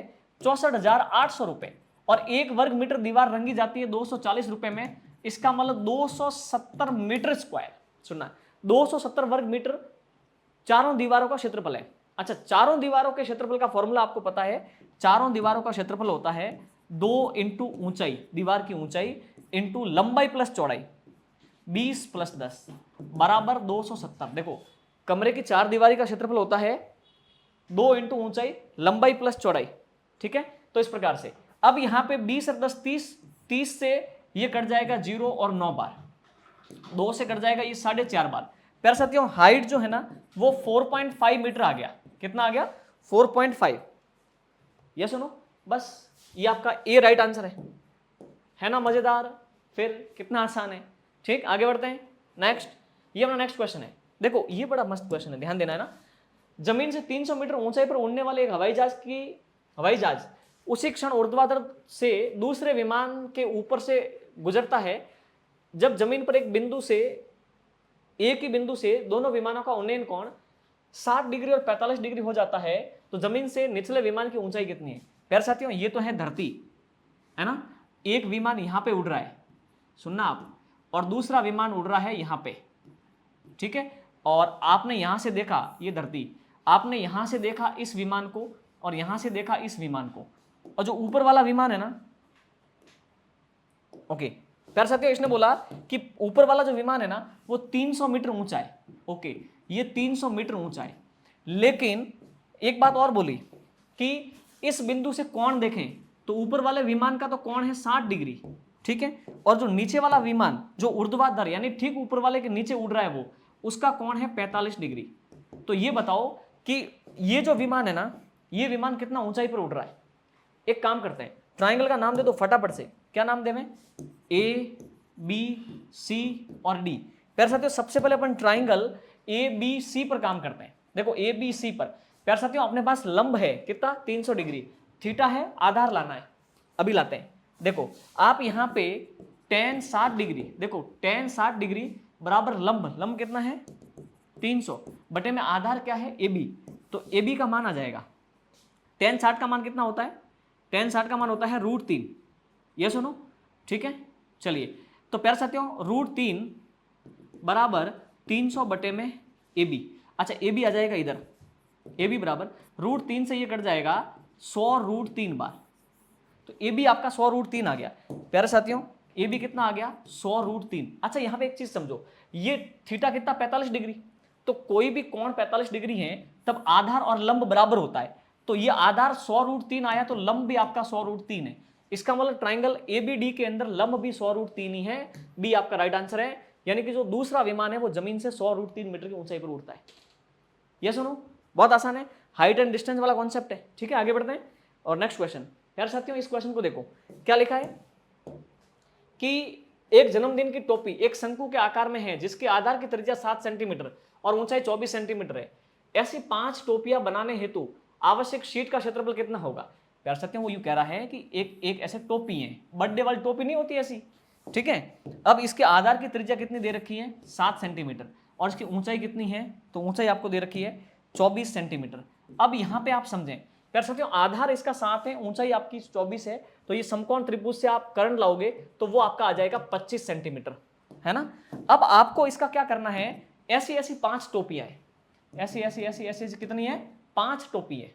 64,800 रुपए, और 1 वर्ग मीटर दीवार रंगी जाती है 240 रुपए में, इसका मतलब 270 मीटर स्क्वायर। सुनना, 270 वर्ग मीटर चारों दीवारों का क्षेत्रफल है। अच्छा, चारों दीवारों के क्षेत्रफल का फॉर्मूला आपको पता है, चारों दीवारों का क्षेत्रफल होता है 2 इंटू ऊंचाई, दीवार की ऊंचाई इंटू लंबाई प्लस चौड़ाई, 20 प्लस 10 बराबर 270। देखो कमरे की 4 दीवारी का क्षेत्रफल होता है 2 इंटू ऊंचाई लंबाई प्लस चौड़ाई, ठीक है। तो इस प्रकार से अब यहां पे 20 और 10 30, 30 से ये कट जाएगा 0 और 9 बार, 2 से कट जाएगा ये 4.5 बार। प्यारे साथियों, हाइट जो है ना वो 4.5 मीटर आ गया। कितना आ गया? 4.5। ये सुनो, बस ये आपका ए राइट आंसर है ना? मजेदार, फिर कितना आसान है। ठीक, आगे बढ़ते हैं। नेक्स्ट, ये अपना नेक्स्ट क्वेश्चन है। देखो ये बड़ा मस्त क्वेश्चन है, ध्यान देना है ना। जमीन से 300 मीटर ऊंचाई पर उड़ने वाले एक हवाई जहाज उसी क्षण ऊर्ध्वाधर से दूसरे विमान के ऊपर से गुजरता है। जब जमीन पर एक ही बिंदु से दोनों विमानों का उन्नयन कोण 60 डिग्री और 45 डिग्री हो जाता है, तो जमीन से निचले विमान की ऊंचाई कितनी है? प्यारे साथियों, ये तो है धरती, है ना। एक विमान यहां पे उड़ रहा है, सुनना आप, और दूसरा विमान उड़ रहा है यहां पे, ठीक है। और आपने यहां से देखा ये धरती, आपने यहां से देखा इस विमान को, और यहां से देखा इस विमान को, और जो ऊपर वाला विमान है ना, ओके प्यारे साथियों, इसने बोला कि ऊपर वाला जो विमान है ना वो 300 मीटर ऊंचा है। ओके, ये 300 मीटर ऊंचा है, लेकिन एक बात और बोली कि इस बिंदु से कोण देखें तो ऊपर वाले विमान का तो कोण है 60 डिग्री, ठीक है, और जो नीचे वाला विमान जो ऊर्ध्वाधर यानी ठीक ऊपर वाले के नीचे उड़ रहा है वो, उसका कोण है 45 डिग्री। तो ये बताओ कि ये जो विमान है ना, ये विमान कितना ऊंचाई पर उड़ रहा है? एक काम करते हैं, ट्राइंगल का नाम दे दो फटाफट से। क्या नाम देवें? ए, बी, सी और डी। प्यारे साथियों, सबसे पहले अपन ट्राइंगल ए बी सी पर काम करते हैं। देखो ए बी सी पर, प्यारे साथियों, अपने पास लंब है कितना? 300 डिग्री, थीटा है, आधार लाना है, अभी लाते हैं। देखो आप यहां पे tan 60 डिग्री, देखो tan 60 डिग्री बराबर लंब कितना है? 300 बटे में आधार क्या है? ए बी, तो ए बी का मान आ जाएगा, tan 60 का मान कितना होता है? tan 60 का मान होता है √3। ये सुनो, ठीक है, चलिए। तो प्यारे साथियों, √3 बराबर 300 बटे में ए बी। अच्छा, ए बी आ जाएगा इधर, ए बी बराबर √3 से ये कट जाएगा 100 √3 बार, तो ए बी आपका 100 √3 आ गया। प्यारे साथियों, ए बी कितना आ गया? 100 √3। अच्छा, यहां पे एक चीज समझो, ये थीटा कितना? 45 डिग्री। तो कोई भी कोण 45 डिग्री है तब आधार और लंब बराबर होता है, तो ये आधार 100 √3 आया तो लंब भी आपका 100 √3 है। इसका मतलब ट्राइंगल ए बी डी के अंदर लंब भी 100 √3 ही है। बी आपका राइट आंसर है, यानी कि जो दूसरा विमान है वो जमीन से 100 √3 मीटर की ऊंचाई पर उड़ता है। ये सुनो, बहुत आसान है, हाइट एंड डिस्टेंस वाला कॉन्सेप्ट है, ठीक है। आगे बढ़ते हैं और नेक्स्ट क्वेश्चन। यार साथियों, इस क्वेश्चन को देखो, क्या लिखा है कि एक जन्मदिन की टोपी एक शंकु के आकार में है जिसके आधार की त्रिज्या 7 सेंटीमीटर और ऊंचाई 24 सेंटीमीटर है। ऐसी 5 टोपियां बनाने हेतु आवश्यक शीट का क्षेत्रफल कितना होगा। प्यार साथियों वो यूं कह रहा है कि एक ऐसे टोपी है, बर्थडे वाली टोपी नहीं होती ऐसी, ठीक है। अब इसके आधार की त्रिज्या कितनी दे रखी है 7 सेंटीमीटर और इसकी ऊंचाई कितनी है, तो ऊंचाई आपको दे रखी है 24 सेंटीमीटर। अब यहां पे आप समझें प्यार साथियों, आधार इसका 7 है, ऊंचाई आपकी 24 है, तो ये समकोण त्रिभुज से आप कर्ण लाओगे तो वो आपका आ जाएगा 25 सेंटीमीटर, है ना। अब आपको इसका क्या करना है, ऐसी ऐसी 5 टोपियां है, ऐसी ऐसी ऐसी ऐसी ऐसी कितनी है 5 टोपी है।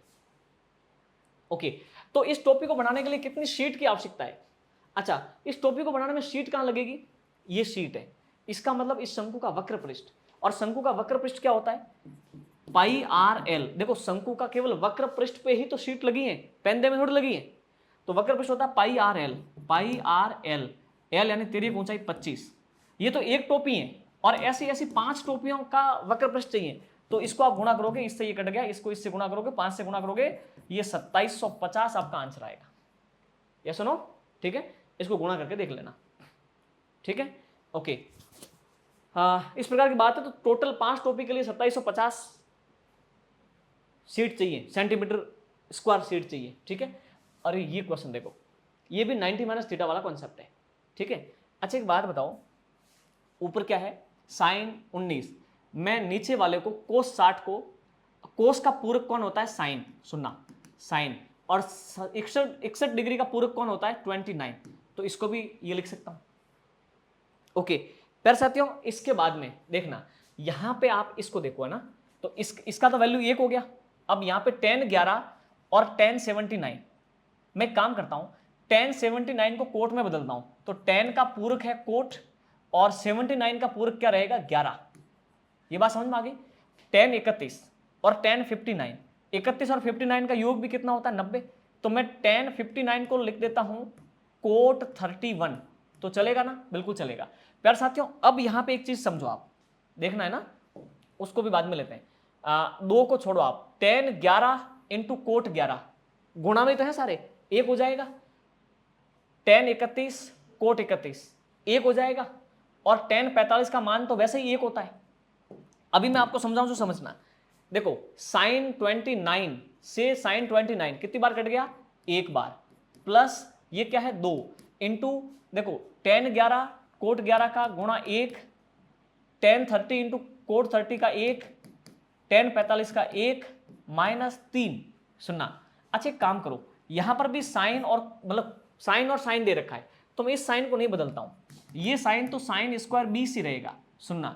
ओके, तो इस टोपी को बनाने के लिए कितनी शीट की आवश्यकता है। अच्छा, इस टोपी को बनाने में शीट कहां लगेगी, ये शीट है, इसका मतलब इस शंकु का वक्र पृष्ठ, और शंकु का वक्र पृष्ठ क्या होता है पाई आर एल। देखो शंकु का केवल वक्र पृष्ठ पे ही तो शीट लगी है, पेंदे में थोड़ी लगी है, तो वक्र पृष्ठ होता है पाई आर एल, पाई आर एल, एल यानी तेरी ऊंचाई 25। ये तो एक टोपी है और ऐसी ऐसी 5 टोपियों का वक्र पृष्ठ चाहिए, तो इसको आप गुणा करोगे, इससे ये कट गया, इसको इससे गुणा करोगे, 5 से गुणा करोगे, ये 2750 आपका आंसर आएगा। ये सुनो, ठीक है, इसको गुणा करके देख लेना, ठीक है। ओके, इस प्रकार की बात है, तो टोटल 5 टोपी के लिए 2750 सीट चाहिए, सेंटीमीटर स्क्वायर सीट चाहिए, ठीक है। और ये क्वेश्चन देखो, ये भी 90 माइनस थीटा वाला कॉन्सेप्ट है, ठीक है। अच्छा एक बात बताओ, ऊपर क्या है साइन 19, मैं नीचे वाले को कोस 60 को, कोस का पूरक कौन होता है साइन, सुनना साइन, और 61 डिग्री का पूरक कौन होता है 29, तो इसको भी ये लिख सकता हूं। ओके प्यारे साथियों, इसके बाद में देखना यहां पे आप इसको देखो, है ना, तो इसका तो वैल्यू 1 हो गया। अब यहां पे tan 11 और tan 79, मैं एक काम करता हूं tan 79 को कोट में बदलता हूं, तो tan का पूरक है कोट और 79 का पूरक क्या रहेगा 11। ये बात समझ में आ गई। tan 31 और tan 59, 31 और 59 का योग भी कितना होता है 90, तो मैं tan 59 को लिख देता हूं कोट 31, तो चलेगा ना, बिल्कुल चलेगा। प्यारे साथियों अब यहां पे एक चीज समझो, आप देखना है ना, उसको भी बाद में लेते हैं। 2 को छोड़ो आप, tan 11 इंटू कोट 11 गुणा में तो है सारे, 1 हो जाएगा, tan 31 कोट 31 1 हो जाएगा, और tan 45 का मान तो वैसे ही 1 होता है। अभी मैं आपको समझाऊं जो समझना, देखो साइन 29 से साइन 29 कितनी बार कट गया, 1 बार, प्लस ये क्या है 2 इंटू, देखो tan 11 कोट 11 का गुणा 1, tan 30 इंटू कोट 30 का 1, tan 45 का 1 माइनस 3। सुनना, अच्छा एक काम करो, यहां पर भी साइन और मतलब साइन और साइन दे रखा है, तो मैं इस साइन को नहीं बदलता हूं, ये साइन तो साइन स्क्वायर बी सी रहेगा, सुनना,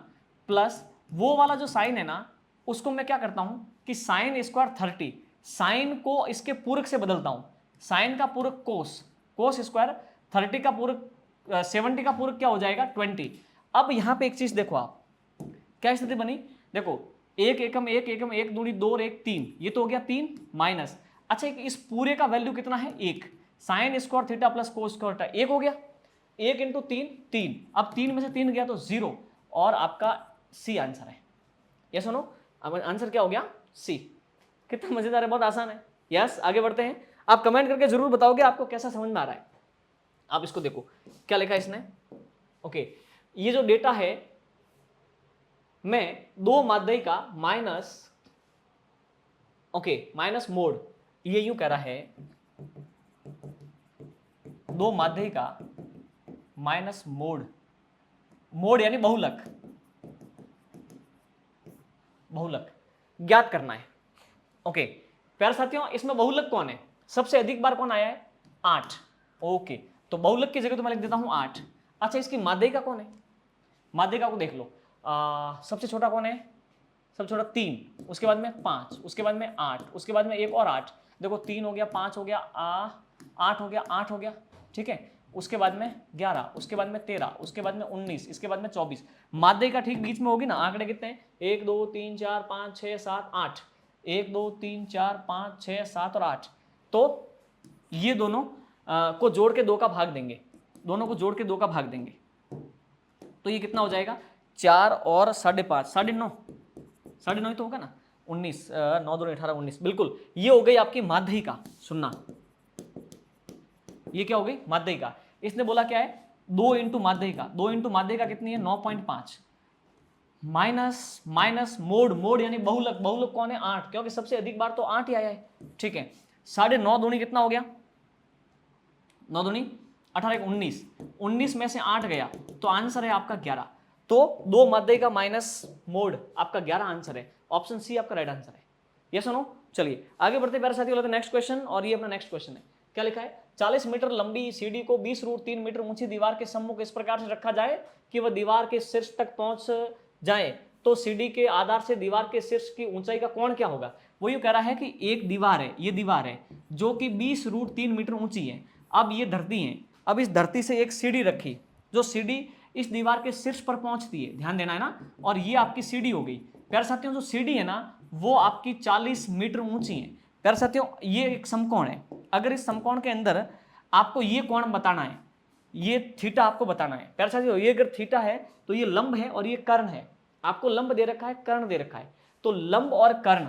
प्लस वो वाला जो साइन है ना, उसको मैं क्या करता हूं कि साइन स्क्वायर 30, साइन को इसके पूरक से बदलता हूं, साइन का पूरक कोस, कोस स्क्वायर 30 का पूरक 70 का पूरक क्या हो जाएगा 20। अब यहां पे एक चीज देखो आप, क्या स्थिति बनी, देखो 1 एकम 1 एकम 1 दूनी 2 और 1 3, ये तो हो गया 3 माइनस, अच्छा इस पूरे का वैल्यू कितना है 1, sine square theta plus cos square theta 1 हो गया, 1 इंटू 3 3, अब 3 में से 3 गया तो 0, और आपका सी आंसर है। ये सुनो, अब आंसर क्या हो गया सी। कितना मजेदार है, बहुत आसान है। यस, आगे बढ़ते हैं, आप कमेंट करके जरूर बताओगे आपको कैसा समझ में आ रहा है। आप इसको देखो क्या लिखा है इसने, ओके, ये जो डेटा है मैं 2 माध्यिका का माइनस, ओके माइनस मोड, ये यूं कह रहा है 2 माध्यिका का माइनस मोड, मोड यानी बहुलक, बहुलक ज्ञात करना है। ओके प्यारे साथियों, इसमें बहुलक कौन है, सबसे अधिक बार कौन आया है 8, ओके, तो बहुलक की जगह तो मैं लिख देता हूं 8। अच्छा इसकी माध्यिका कौन है, माध्यिका को देख लो, सबसे छोटा कौन है, सबसे छोटा 3, उसके बाद में 5, उसके बाद में 8, उसके बाद में एक और 8, देखो 3 हो गया 5 हो गया 8 हो गया 8 हो गया, ठीक है, उसके बाद में 11, उसके बाद में 13, उसके बाद में 19, इसके बाद में 24, माध्यिका ठीक बीच में होगी ना, आंकड़े कितने हैं 1 2 3 4 5 6 7 8, 1 2 3 4 5 6 7 और 8, तो ये दोनों को जोड़ के 2 का भाग देंगे, दोनों को जोड़ के 2 का भाग देंगे, तो ये कितना हो जाएगा 4 और 5.5 9.5, 9.5 तो होगा ना, 19 9 2 18 19, बिल्कुल ये हो गई आपकी माध्यिका। सुनना, ये क्या हो गई माध्यिका, इसने बोला क्या है 2 इंटू माध्यिका, 2 इंटू माध्यिका कितनी है 9.5, माइनस माइनस मोड, मोड यानी बहुलक, बहुलक कौन है 8, क्योंकि सबसे अधिक बार तो 8 ही आया है, ठीक है। 9.5 दूनी कितना हो गया, 9 दूनी 18, 19, 19 में से 8 गया तो आंसर है आपका 11। तो 2 मध्य का माइनस मोड आपका 11 आंसर है, ऑप्शन सी आपका राइट आंसर है। ये सुनो, चलिए आगे बढ़ते प्यारे साथियों, नेक्स्ट क्वेश्चन, और ये अपना नेक्स्ट क्वेश्चन है, क्या लिखा है, 40 मीटर लंबी सीढ़ी को 20√3 मीटर ऊंची दीवार के सम्मुख इस प्रकार से रखा जाए कि वह दीवार के शीर्ष तक पहुंच जाए, तो सीढ़ी के आधार से दीवार के शीर्ष की ऊंचाई का कोण क्या होगा। वो ये कह रहा है कि एक दीवार है, ये दीवार है जो कि 20√3 मीटर ऊंची है, अब ये धरती है, अब इस धरती से एक सीढ़ी रखी, जो सीढ़ी इस दीवार के शीर्ष पर पहुंचती है, ध्यान देना है ना, और ये आपकी सीढ़ी हो गई। प्यारे साथियों जो सीढ़ी है ना वो आपकी 40 मीटर ऊंची है। प्यारे साथियों ये एक समकोण है, अगर इस समकोण के अंदर आपको ये कोण बताना है, ये थीटा आपको बताना है। प्यारे साथियों ये अगर थीटा है तो ये लंब है और ये कर्ण है, आपको लंब दे रखा है, कर्ण दे रखा है, तो लंब और कर्ण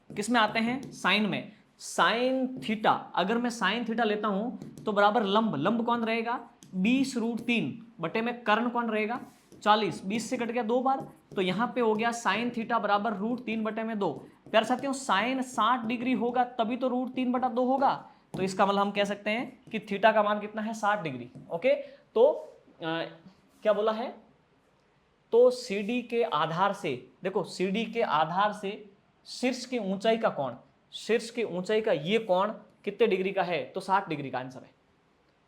किस में आते हैं, साइन में। साइन थीटा, अगर मैं साइन थीटा लेता हूं तो बराबर लंब, लंब कौन रहेगा 20√3 बटे में कर्ण कौन रहेगा 40, 20 से कट गया 2 बार, तो यहां पे हो गया साइन थीटा बराबर √3 बटे में 2। प्यारे साथियों साइन 60 डिग्री होगा तभी तो √3 बटा 2 होगा, तो इसका मतलब हम कह सकते हैं कि थीटा का मान कितना है 60 डिग्री। ओके, तो क्या बोला है, तो सीडी के आधार से, देखो सीडी के आधार से शीर्ष की ऊंचाई का कोण, शीर्ष की ऊंचाई का ये कोण कितने डिग्री का है, तो 60 डिग्री का आंसर है।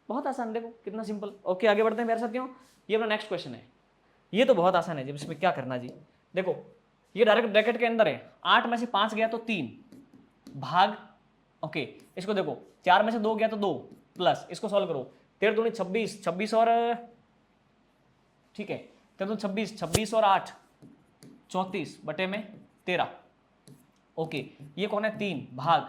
बहुत आसान, देखो कितना सिंपल। ओके आगे बढ़ते हैं मेरे साथियों, ये अपना नेक्स्ट क्वेश्चन है, ये तो बहुत आसान है जी, इसमें क्या करना जी। देखो ये डायरेक्ट ब्रैकेट के अंदर है, 8 में से 5 गया तो 3 भाग, ओके इसको देखो 4 में से 2 गया तो 2 प्लस, इसको सॉल्व करो, 13 दूनी 26, 26 और ठीक है 13 दूनी 26, 26 और 8 34 बटे में 13। ओके ये कौन है 3 भाग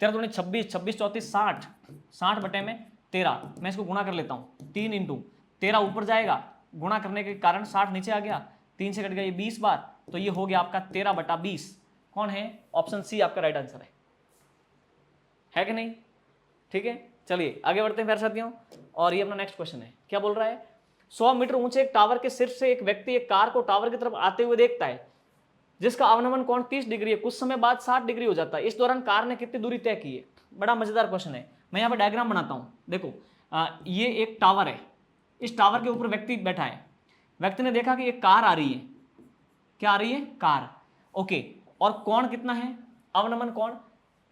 13 दूनी 26, 26 34 60, 60 बटे में 13, मैं इसको गुणा कर लेता हूँ, 3 इंटू 13 ऊपर जाएगा, गुणा करने के कारण 60 नीचे आ गया, 3 से कट गया ये 20 बार, तो ये हो गया आपका 13 बटा 20, कौन है ऑप्शन सी आपका राइट आंसर है कि नहीं। ठीक है चलिए आगे बढ़ते हैं प्यारे साथियों, और ये अपना नेक्स्ट क्वेश्चन है, क्या बोल रहा है, 100 मीटर ऊंचे एक टावर के शीर्ष से एक व्यक्ति एक कार को टावर की तरफ आते हुए देखता है, जिसका अवनमन कोण 30 डिग्री है, कुछ समय बाद 60 डिग्री हो जाता है, इस दौरान कार ने कितनी दूरी तय की है। बड़ा मजेदार क्वेश्चन है, मैं यहाँ पर डायग्राम बनाता हूँ। देखो ये एक टावर है, इस टावर के ऊपर व्यक्ति बैठा है, व्यक्ति ने देखा कि एक कार आ रही है, क्या आ रही है कार, ओके, और कोण कितना है, अवनमन कोण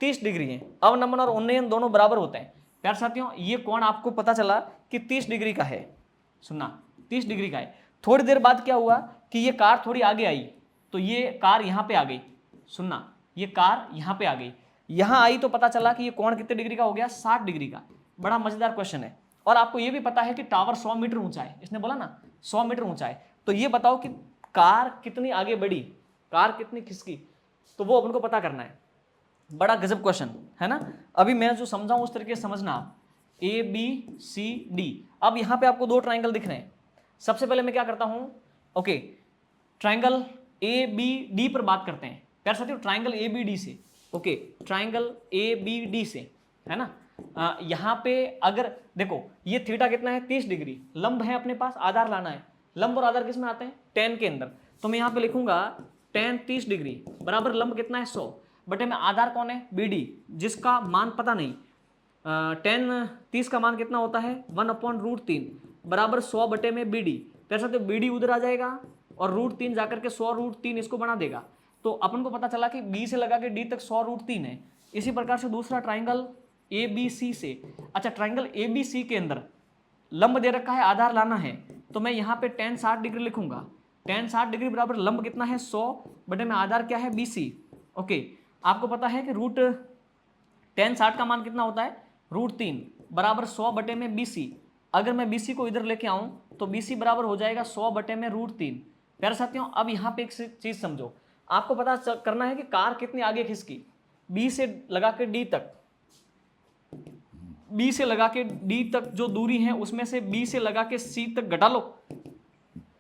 30 डिग्री है, अवनमन और उन्नयन दोनों बराबर होते हैं। प्यारे साथियों ये कोण आपको पता चला कि 30 डिग्री का है, सुनना 30 डिग्री का है। थोड़ी देर बाद क्या हुआ कि ये कार थोड़ी आगे आई, तो ये कार यहाँ पे आ गई, सुनना ये कार यहाँ पे आ गई, यहाँ आई तो पता चला कि ये कोण कितने डिग्री का हो गया 60 डिग्री का। बड़ा मजेदार क्वेश्चन है, और आपको ये भी पता है कि टावर 100 मीटर ऊंचा है, इसने बोला ना 100 मीटर ऊंचा है, तो ये बताओ कि कार कितनी आगे बढ़ी, कार कितनी खिसकी, तो वो अपन को पता करना है। बड़ा गजब क्वेश्चन है ना, अभी मैं जो समझाऊं उस तरीके से समझना आप। ए बी सी डी, अब यहाँ पे आपको 2 ट्राइंगल दिख रहे हैं, सबसे पहले मैं क्या करता हूँ, okay triangle A B D पर बात करते हैं प्यारे साथियों, ट्राइंगल ए बी डी से, okay triangle A B D से, है ना। यहाँ पे अगर देखो ये थीटा कितना है 30 डिग्री, लंब है अपने पास, आधार लाना है, लंब और आधार किस में आते हैं tan के अंदर, तो मैं यहाँ पे लिखूंगा tan 30 डिग्री बराबर लंब कितना है 100 बटे में आधार कौन है बी डी, जिसका मान पता नहीं, tan 30 का मान कितना होता है 1/√3 बराबर 100 बटे में बी डी। प्यारे साथियों बी डी उधर आ जाएगा और √3 जाकर के 100√3 इसको बना देगा, तो अपन को पता चला कि बी से लगा के डी तक 100√3 है। इसी प्रकार से दूसरा ट्राइंगल ए बी सी से, अच्छा ट्राइंगल ए बी सी के अंदर लंब दे रखा है, आधार लाना है, तो मैं यहाँ पे tan 60 डिग्री लिखूंगा, tan 60 डिग्री बराबर लंब कितना है 100 बटे में आधार क्या है बी सी। ओके आपको पता है कि tan 60 का मान कितना होता है √3 बराबर 100 बटे में बी सी, अगर मैं बी सी को इधर लेके आऊं तो बी सी बराबर हो जाएगा 100 बटे में √3। प्यारे साथियों अब यहाँ पे एक चीज समझो, आपको पता करना है कि कार कितनी आगे खिसकी, बी से लगा के डी तक, बी से लगा के डी तक जो दूरी है उसमें से बी से लगा के सी तक घटा लो,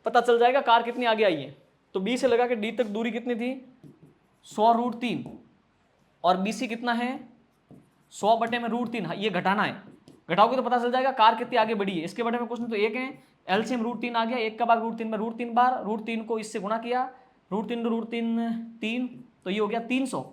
पता चल जाएगा कार कितनी आगे आई है। तो बी से लगा के डी तक दूरी कितनी थी 100√3 और बी सी कितना है 100 बटे में √3, ये घटाना है, घटाओगे तो पता चल जाएगा कार कितनी आगे बढ़ी है। इसके बटे में कुछ नहीं तो 1 है, एलसीएम √3 आ गया, 1 का भाग √3 में √3 बार, √3 को इससे गुणा किया, √3 √3 3, तो ये हो गया 300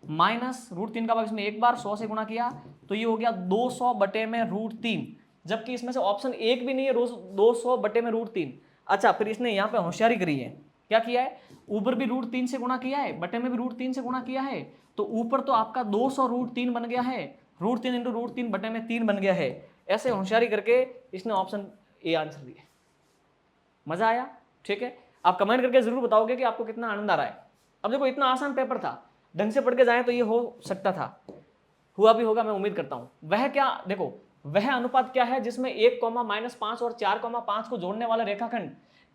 माइनस √3 का भाग इसमें 1 बार 100 से गुणा किया, तो ये हो गया 200 बटे में √3, जबकि इसमें से ऑप्शन 1 भी नहीं है, 200 बटे में √3। अच्छा, फिर इसने यहाँ पे होशियारी करी है, क्या किया है, ऊपर भी √3 से गुणा किया है, बटे में भी √3 से गुणा किया है, तो ऊपर तो आपका 200 √3 बन गया है, √3 इंटू √3 बटे में 3 बन गया है। ऐसे होशियारी करके इसने ऑप्शन ए आंसर दिया। मजा आया? ठीक है, आप कमेंट करके जरूर बताओगे कि आपको कितना आनंद आ रहा है। अब देखो, इतना आसान पेपर था, ढंग से पढ़ के जाए तो ये हो सकता था, हुआ भी होगा, मैं उम्मीद करता हूं। वह क्या, देखो वह अनुपात क्या है जिसमें 1, -5 और 4, 5 को जोड़ने वाला रेखाखंड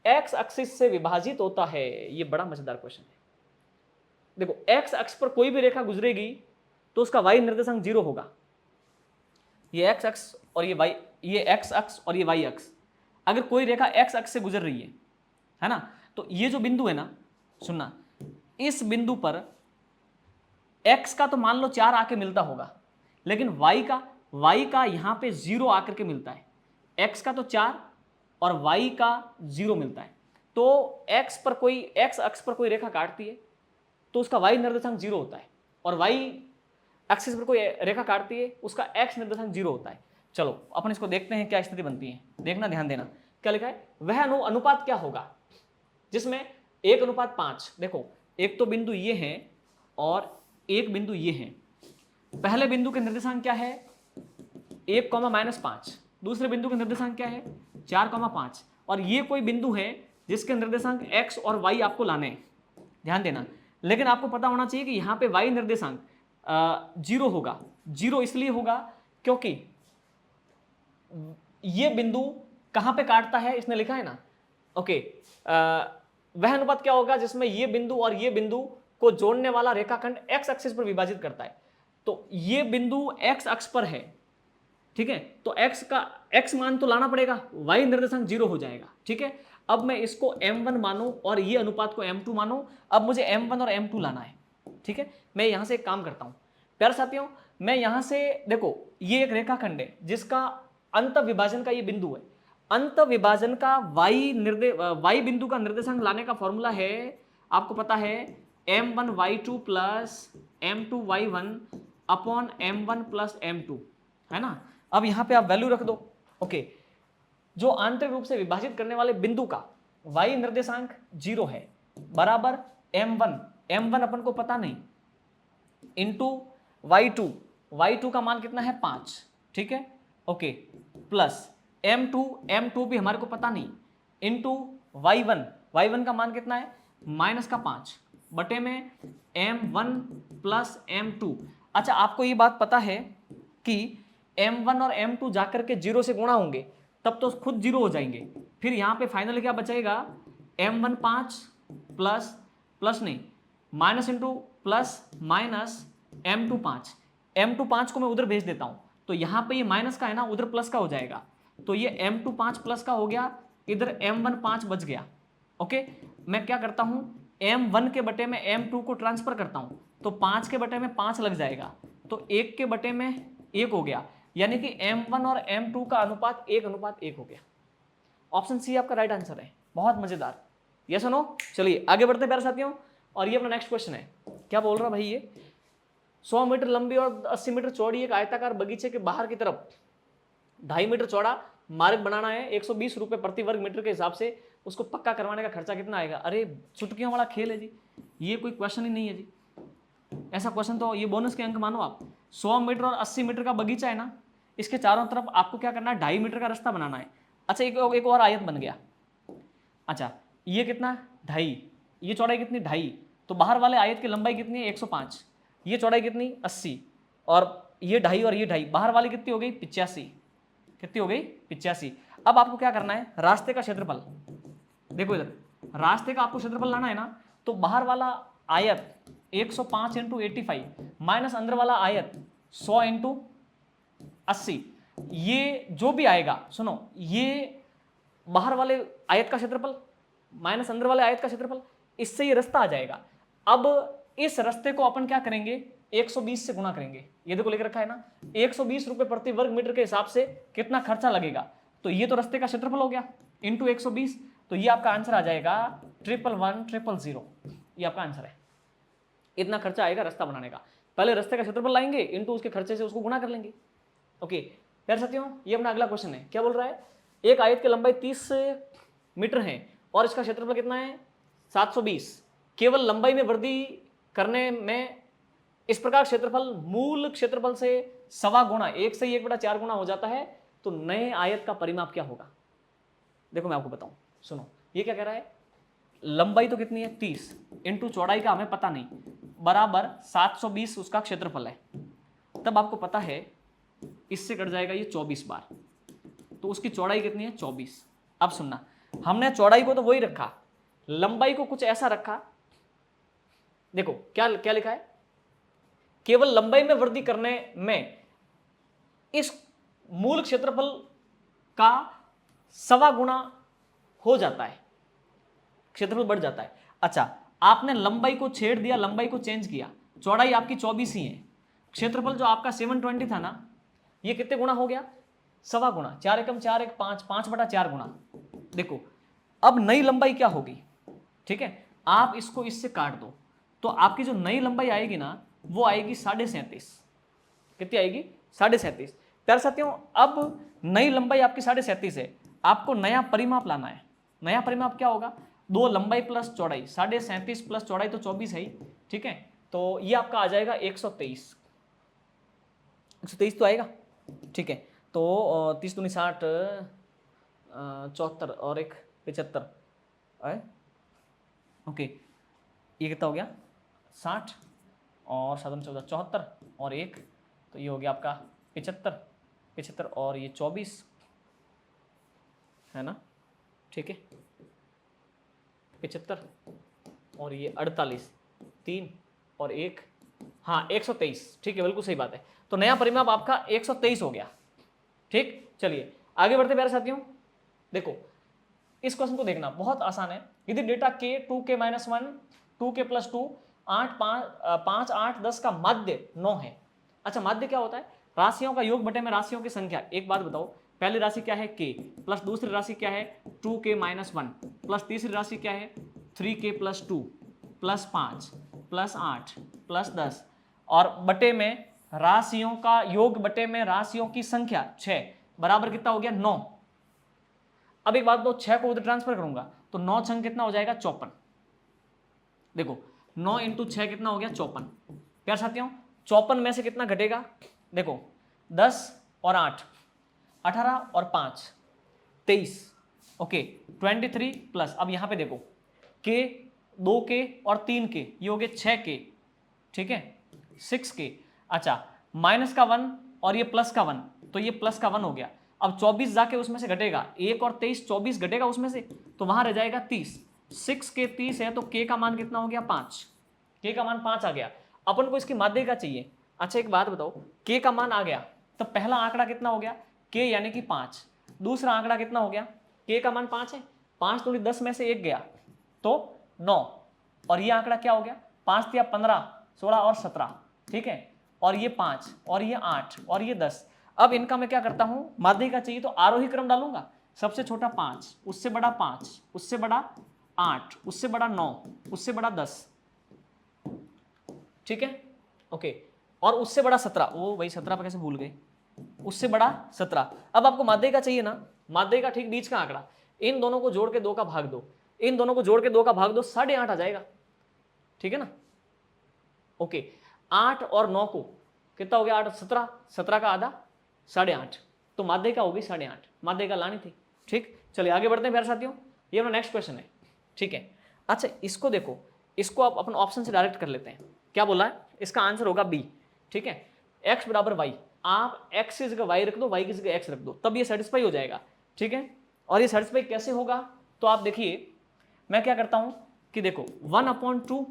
एक्स एक्सिस से विभाजित होता है। ये बड़ा मजेदार क्वेश्चन है। देखो, एक्स अक्ष पर कोई भी रेखा गुजरेगी तो उसका वाई निर्देशांक 0 होगा। ये एक्स अक्ष और ये वाई, ये एक्स अक्ष और ये वाई अक्ष, अगर कोई रेखा एक्स अक्ष से गुजर रही है ना, तो ये जो बिंदु है ना, सुनना, इस बिंदु पर x का तो मान लो 4 आके मिलता होगा, लेकिन y का यहां पे 0 आकर के मिलता है। x का तो 4 और y का 0 मिलता है, तो x अक्ष पर कोई रेखा काटती है तो उसका y निर्देशांक 0 होता है, और y एक्सिस पर कोई रेखा काटती है उसका x निर्देशांक 0 होता है। चलो अपन इसको देखते हैं क्या स्थिति बनती है, देखना, ध्यान देना। क्या लिखा है, वह अनुपात क्या होगा जिसमें 1:5। देखो, एक तो बिंदु ये है और एक बिंदु ये है। पहले बिंदु के निर्देशांक क्या है, 1, -5। दूसरे बिंदु के निर्देशांक क्या है, 4, 5। और ये कोई बिंदु है जिसके निर्देशांक x और y आपको लाने हैं, ध्यान देना। लेकिन आपको पता होना चाहिए कि यहाँ पे y निर्देशांक 0 होगा। 0 इसलिए होगा क्योंकि ये बिंदु कहां पे काटता है, इसने लिखा है ना। ओके, वह अनुपात क्या होगा जिसमें ये बिंदु और ये बिंदु को जोड़ने वाला रेखाखंड x एक्सिस पर विभाजित करता है। तो ये बिंदु x अक्ष पर है, ठीक है, तो x मान तो लाना पड़ेगा, y निर्देशांक 0 हो जाएगा। ठीक है, अब मैं इसको m1 मानूं और ये अनुपात को m2 मानूं। अब मुझे m1 और m2 लाना है। ठीक है, मैं यहां से एक काम करता हूं प्यारे साथियों, मैं यहां से, देखो ये एक रेखाखंड है जिसका अंत विभाजन का ये बिंदु है। अंत विभाजन का y बिंदु का निर्देशांक लाने का फॉर्मूला है, आपको पता है, m1y2 plus m2y1 upon m1 plus m2, है ना। अब यहां पे आप वैल्यू रख दो। ओके, जो आंतरिक रूप से विभाजित करने वाले बिंदु का y निर्देशांक 0 है बराबर m1 अपन को पता नहीं, इंटू y2 का मान कितना है 5, ठीक है, ओके, प्लस m2 भी हमारे को पता नहीं, इंटू y1 का मान कितना है -5 बटे में m1 प्लस m2। अच्छा, आपको ये बात पता है कि m1 और m2 जाकर के 0 से गुणा होंगे तब तो खुद 0 हो जाएंगे। फिर यहाँ पे फाइनल क्या बचेगा, m1 5 प्लस नहीं, minus into plus minus m2 5 को मैं उधर भेज देता हूँ, तो यहाँ पे ये माइनस का है ना, उधर प्लस का हो जाएगा, तो ये m2 5 प्लस का हो गया, इधर m1 5 बच गया। ओके, मैं क्या करता हूँ, m1 के बटे में m2 को ट्रांसफर करता हूँ, तो 5 के बटे में 5 लग जाएगा, तो 1 के बटे में 1 हो गया, यानी कि m1 और m2 का अनुपात 1:1 हो गया। ऑप्शन सी आपका राइट आंसर है। बहुत मजेदार, यस और नो। चलिए आगे बढ़ते हैं प्यारे साथियों, और ये अपना नेक्स्ट क्वेश्चन है। क्या बोल रहा भाई, ये 100 मीटर लंबी और 80 मीटर चौड़ी एक आयताकार बगीचे के बाहर की तरफ 2.5 मीटर चौड़ा मार्ग बनाना है, 120 रुपए प्रति वर्ग मीटर के हिसाब से, उसको पक्का करवाने का खर्चा कितना आएगा। अरे चुटकियों वाला खेल है जी, ये कोई क्वेश्चन ही नहीं है जी। ऐसा क्वेश्चन तो ये बोनस के अंक मानो आप। 100 मीटर और 80 मीटर का बगीचा है ना, इसके चारों तरफ आपको क्या करना है, 2.5 मीटर का रास्ता बनाना है। अच्छा, एक और आयत बन गया। अच्छा, ये कितना 2.5, ये चौड़ाई कितनी 2.5, तो बाहर वाले आयत की लंबाई कितनी है 105, ये चौड़ाई कितनी 80, और ये 2.5 और ये 2.5, बाहर वाली कितनी हो गई 85, कितनी हो गई 85। अब आपको क्या करना है, रास्ते का क्षेत्रफल, देखो इधर रास्ते का आपको क्षेत्रफल लाना है ना, तो बाहर वाला आयत 105 × 85 माइनस अंदर वाला आयत 100 × 80, ये जो भी आएगा, सुनो, ये बाहर वाले आयत का क्षेत्रफल माइनस अंदर वाले आयत का क्षेत्रफल, इससे ये रास्ता आ जाएगा। अब इस रास्ते को अपन क्या करेंगे, 120 से गुणा करेंगे। ये देखो लिख रखा है ना, 120 रुपए प्रति वर्ग मीटर के हिसाब से कितना खर्चा लगेगा, तो ये तो रास्ते का क्षेत्रफल हो गया इंटू 120, तो ये आपका आंसर आ जाएगा 111,000। ये आपका आंसर है। इतना खर्चा आएगा रास्ता बनाने का। पहले रास्ते का क्षेत्रफल लाएंगे इंटू उसके खर्चे से उसको गुणा कर लेंगे। ओके प्यारे साथियों, ये अपना अगला क्वेश्चन है। क्या बोल रहा है? एक आयत की लंबाई 30 मीटर है और इसका क्षेत्रफल कितना है? 720। केवल लंबाई में वृद्धि करने में इस प्रकार क्षेत्रफल मूल क्षेत्रफल से 1.25 गुना, 1 से 1/4 गुना हो जाता है, तो नए आयत का परिमाप क्या होगा? देखो मैं आपको बताऊं, सुनो। ये क्या कह रहा है? लंबाई तो कितनी है? 30 इंटू चौड़ाई का हमें पता नहीं, बराबर 720 उसका क्षेत्रफल है। तब आपको पता है इससे कट जाएगा ये 24 बार, तो उसकी चौड़ाई कितनी है? 24। अब सुनना, हमने चौड़ाई को तो वही रखा, लंबाई को कुछ ऐसा रखा। देखो क्या क्या लिखा है? केवल लंबाई में वृद्धि करने में इस मूल क्षेत्रफल का 1.25 गुना हो जाता है, क्षेत्रफल बढ़ जाता है। अच्छा, आपने लंबाई को छेड़ दिया, लंबाई को चेंज किया, चौड़ाई आपकी 24 ही है, क्षेत्रफल जो आपका 720 था ना, ये कितने गुना हो गया? 1.25 गुना। 4 एकम 4 एक 5, 5/4 गुना। देखो अब नई लंबाई क्या होगी? ठीक है, आप इसको इससे काट दो, तो आपकी जो नई लंबाई आएगी ना, वो आएगी 37.5। कितनी आएगी? 37.5। प्यारे साथियों, अब नई लंबाई आपकी 37.5 है, आपको नया परिमाप लाना है। नया परिमाप क्या होगा? 2 लंबाई प्लस चौड़ाई, 37.5 प्लस चौड़ाई तो 24 है ही। ठीक है, तो ये आपका आ जाएगा 123। 123 तो आएगा। ठीक है, तो 30 दूनी 60, 74 और एक 75 है। ओके, ये कितना हो गया? 60 और 7 14 74 और एक, तो ये हो गया आपका 75 और ये 24 है ना। ठीक है, 75 और ये 48, 3 और एक, हाँ 123। ठीक है, बिल्कुल सही बात है। तो नया परिमाप आपका 123 हो गया। ठीक, चलिए आगे बढ़ते प्यारे साथियों। देखो इस क्वेश्चन को देखना, बहुत आसान है। यदि डेटा k 2k - 1 2k + 2 8 5 8 10 का माध्य 9 है। अच्छा, माध्य क्या होता है? राशियों का योग बटे में राशियों की संख्या। एक बात बताओ, पहली राशि क्या है? k, प्लस दूसरी राशि क्या है? 2k - 1, प्लस तीसरी राशि क्या है? 3k + 2 प्लस 5 प्लस 8 प्लस 10 और बटे में राशियों का योग बटे में राशियों की संख्या 6 बराबर कितना हो गया? 9। अब एक बात बताओ, 6 को उधर ट्रांसफर करूंगा तो 9 छंग कितना हो जाएगा? 54। देखो 9 × 6 कितना हो गया? 54। प्यारे साथियों, 54 में से कितना घटेगा? देखो 10 और 8 18 और 5 23। ओके 23 प्लस, अब यहां पे देखो k 2k और 3k, ये हो गए 6k। ठीक है, 6k। अच्छा, माइनस का 1 और ये प्लस का 1, तो ये प्लस का 1 हो गया। अब 24 जाके उसमें से घटेगा, 1 और 23, 24 घटेगा उसमें से, तो वहां रह जाएगा 30। 6k 30 है, तो k का मान कितना हो गया? 5। k का मान 5 आ गया। अपन को इसकी माध्य का चाहिए। अच्छा एक बात बताओ, k का मान आ गया, तो पहला आंकड़ा कितना हो गया? k यानी कि 5। दूसरा आंकड़ा कितना हो गया? k का मान 5 है, 5 दूनी 10 में से 1 गया तो 9, और ये आंकड़ा क्या हो गया? 5 × 15 16 और 17। ठीक है, और ये 5 और ये 8 और ये 10। अब इनका मैं क्या करता हूं, माध्य का चाहिए तो आरोही क्रम डालूंगा। सबसे छोटा 5, उससे बड़ा 5, उससे बड़ा 8, उससे बड़ा 9, उससे बड़ा 10। ठीक है, ओके, और उससे बड़ा 17। ओ भाई 17 पर कैसे भूल गए? उससे बड़ा 17। अब आपको माध्य का चाहिए ना, माध्य का ठीक बीच का आंकड़ा। इन दोनों को जोड़ के 2 का भाग दो, इन दोनों को जोड़ के 2 का भाग दो, 8.5 आ जाएगा। ठीक है ना। ओके, 8 और 9 को कितना हो गया? 8 17, 17 का आधा 8.5, तो माध्य का होगी 8.5। माध्य का लानी थी। ठीक, चलिए आगे बढ़ते हैं प्यारे साथियों। ये अपना नेक्स्ट क्वेश्चन है। ठीक है, अच्छा इसको देखो, इसको आप अपन ऑप्शन से डायरेक्ट कर लेते हैं। क्या बोला है? इसका आंसर होगा बी। ठीक है, x = y, आप x की जगह y रख दो, y की जगह x रख दो, तब ये सेटिस्फाई हो जाएगा। ठीक है, और ये सेटिस्फाई कैसे होगा? तो आप देखिए, मैं क्या करता हूं कि देखो 1/2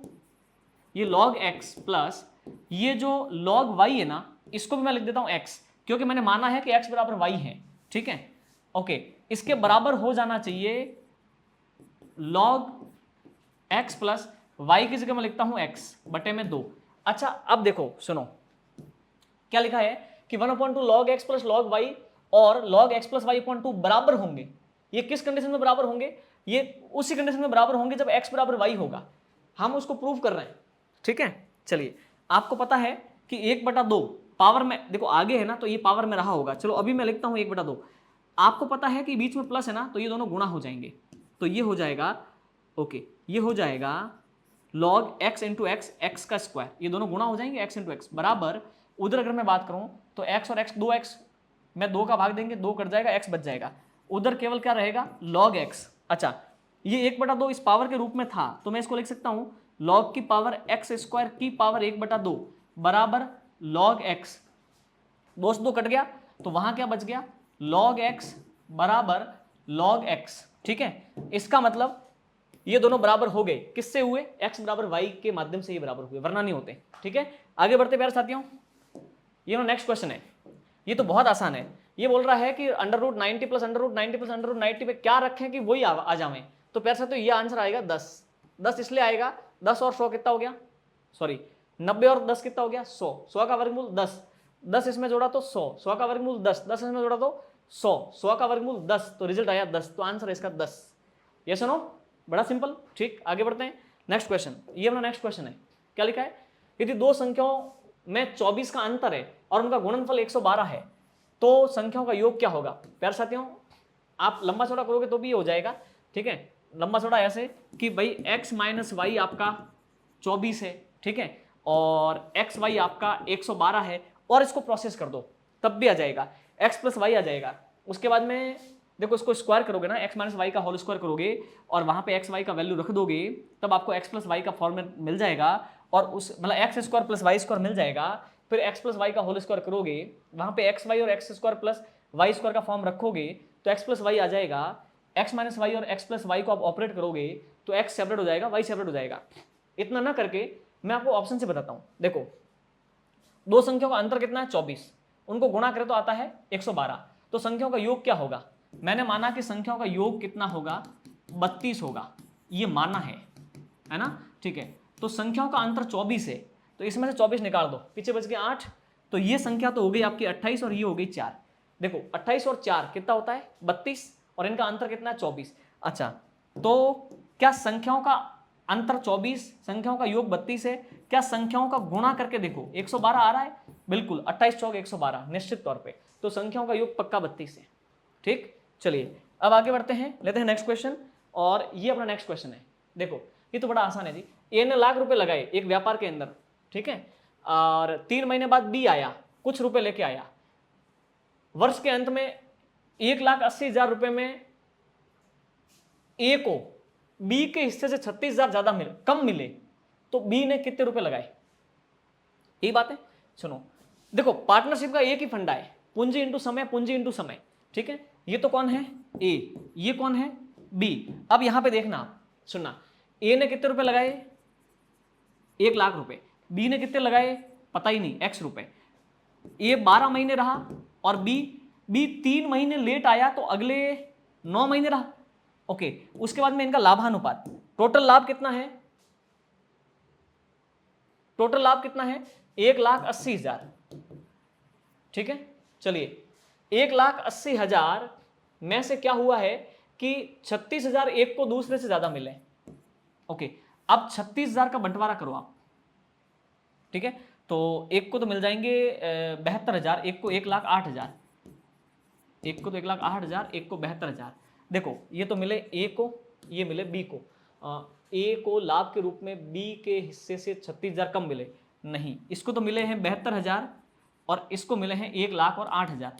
ये log x प्लस ये जो log y है ना, इसको भी मैं लिख देता हूं x, क्योंकि मैंने माना है कि x = y है। ठीक है, ओके, इसके बराबर हो जाना चाहिए log x प्लस y की जगह मैं लिखता हूं x बटे में 2। अच्छा अब देखो सुनो, क्या लिखा है कि 1/2 log x plus log y और log x plus y upon 2 बराबर होंगे। ये किस कंडीशन में बराबर होंगे? ये उसी कंडीशन में बराबर होंगे जब x बराबर y होगा। हम उसको प्रूव कर रहे हैं, ठीक है। चलिए, आपको पता है कि 1/2 पावर में, देखो आगे है ना तो ये पावर में रहा होगा, चलो अभी मैं लिखता हूं 1/2। आपको पता है कि बीच में प्लस है ना, तो ये दोनों गुणा हो जाएंगे, तो ये हो जाएगा, ओके, ये हो जाएगा log x इंटू एक्स का स्क्वायर, ये दोनों गुणा हो जाएंगे x इंटू एक्स बराबर, उधर अगर मैं बात करूं तो x और x 2x में 2 का भाग देंगे, 2 कट जाएगा, x बच जाएगा, उधर केवल क्या रहेगा log x। अच्छा, ये 1/2 इस पावर के रूप में था तो मैं इसको लिख सकता हूं log की पावर x स्क्वायर की पावर 1/2 बराबर log x, 2 से 2 कट गया तो वहां क्या बच गया, log x बराबर log x, ठीक है। इसका मतलब ये दोनों बराबर हो गए, किससे हुए, x बराबर y के माध्यम से ये बराबर हुए, वरना नहीं होते, ठीक है। आगे बढ़ते प्यारे साथियों, ये नो नेक्स्ट क्वेश्चन है, ये तो बहुत आसान है। ये बोल रहा है कि √90 प्लस √90 प्लस √90 पे क्या रखें कि वही आ जावे, तो प्यारे साथियों ये आंसर आएगा 10 इसलिए आएगा, 10 और 100 कितना हो गया, सॉरी 90 और 10 कितना हो गया 100, 100 का वर्गमूल 10 इसमें जोड़ा तो 100 का वर्गमूल 10 इसमें जोड़ा तो 100 का वर्गमूल 10, तो रिजल्ट आया 10, तो आंसर है इसका 10। ये सुनो, बड़ा सिंपल, ठीक। आगे बढ़ते हैं, नेक्स्ट क्वेश्चन, ये अपना नेक्स्ट क्वेश्चन है, क्या लिखा है, यदि दो संख्याओं में 24 का अंतर है और उनका गुणनफल 112 है तो संख्याओं का योग क्या होगा। प्यारे साथियों, आप लंबा चौड़ा करोगे तो भी ये हो जाएगा, ठीक है। लंबा चौड़ा ऐसे कि भाई x माइनस वाई आपका 24 है, ठीक है, और एक्स वाई आपका 112 है, और इसको प्रोसेस कर दो तब भी आ जाएगा, x प्लस वाई आ जाएगा। उसके बाद में देखो इसको स्क्वायर करोगे ना, x माइनस वाई का होल स्क्वायर करोगे और वहां पे एक्स वाई का वैल्यू रख दोगे, तब आपको x प्लस वाई का फॉर्म मिल जाएगा, और उस मतलब x square plus Y square मिल जाएगा। फिर x प्लस वाई का होल स्क्वायर करोगे, वहां पे एक्स वाई और x square plus Y square का फॉर्म रखोगे तो x प्लस वाई आ जाएगा। x माइनस वाई और x प्लस वाई को आप ऑपरेट करोगे तो x सेपरेट हो जाएगा, y सेपरेट हो जाएगा। इतना ना करके मैं आपको ऑप्शन से बताता हूं, देखो दो संख्याओं का अंतर कितना है 24, उनको गुणा करें तो आता है 112, तो संख्याओं का योग क्या होगा। मैंने माना कि संख्याओं का योग कितना होगा, 32 होगा, ये माना है ना, ठीक है। तो संख्याओं का अंतर 24 है, तो इसमें से 24 निकाल दो, पीछे बच गए 8, तो ये संख्या तो हो गई आपकी 28 और ये हो गई 4। देखो 28 और 4 कितना होता है 32, और इनका अंतर कितना है 24। अच्छा, तो क्या संख्याओं का अंतर 24, संख्याओं का योग 32 है, क्या संख्याओं का गुणा करके देखो 112 आ रहा है, बिल्कुल 28 चौक 112 निश्चित तौर पे, तो संख्याओं का योग पक्का 32 है, ठीक। चलिए अब आगे बढ़ते हैं, लेते हैं नेक्स्ट क्वेश्चन, और ये अपना नेक्स्ट क्वेश्चन है। देखो ये तो बड़ा आसान है जी, ए ने लाख रुपए लगाए एक व्यापार के अंदर, ठीक है, और 3 महीने बाद बी आया, कुछ रुपए लेके आया, वर्ष के अंत में 1,80,000 रुपए में ए को बी के हिस्से से 36,000 ज्यादा कम मिले, तो बी ने कितने रुपए लगाए। यही बात है, सुनो देखो पार्टनरशिप का एक ही फंडा है, पूंजी इंटू समय, पूंजी इंटू समय, ठीक है। ये तो कौन है ए, ये कौन है बी। अब यहां पे देखना, सुनना, ए ने कितने रुपए लगाए 1 लाख रुपए, बी ने कितने लगाए पता ही नहीं x रुपए। ए 12 महीने रहा और बी 3 महीने लेट आया तो अगले 9 महीने रहा, ओके। उसके बाद में इनका लाभानुपात, टोटल लाभ कितना है, टोटल लाभ कितना है 1,80,000, ठीक है। चलिए 1,80,000 में से क्या हुआ है कि 36,000 एक को दूसरे से ज्यादा मिले, ओके। अब 36,000 का बंटवारा करो आप, ठीक है, तो एक को तो मिल जाएंगे 72,000, एक को 1,08,000, एक को तो 1,08,000, एक को 72,000। देखो ये तो मिले ए को, ये मिले बी को, ए को लाभ के रूप में बी के हिस्से से 36,000 कम मिले, नहीं, इसको तो मिले हैं 72,000 और इसको मिले हैं 1,08,000,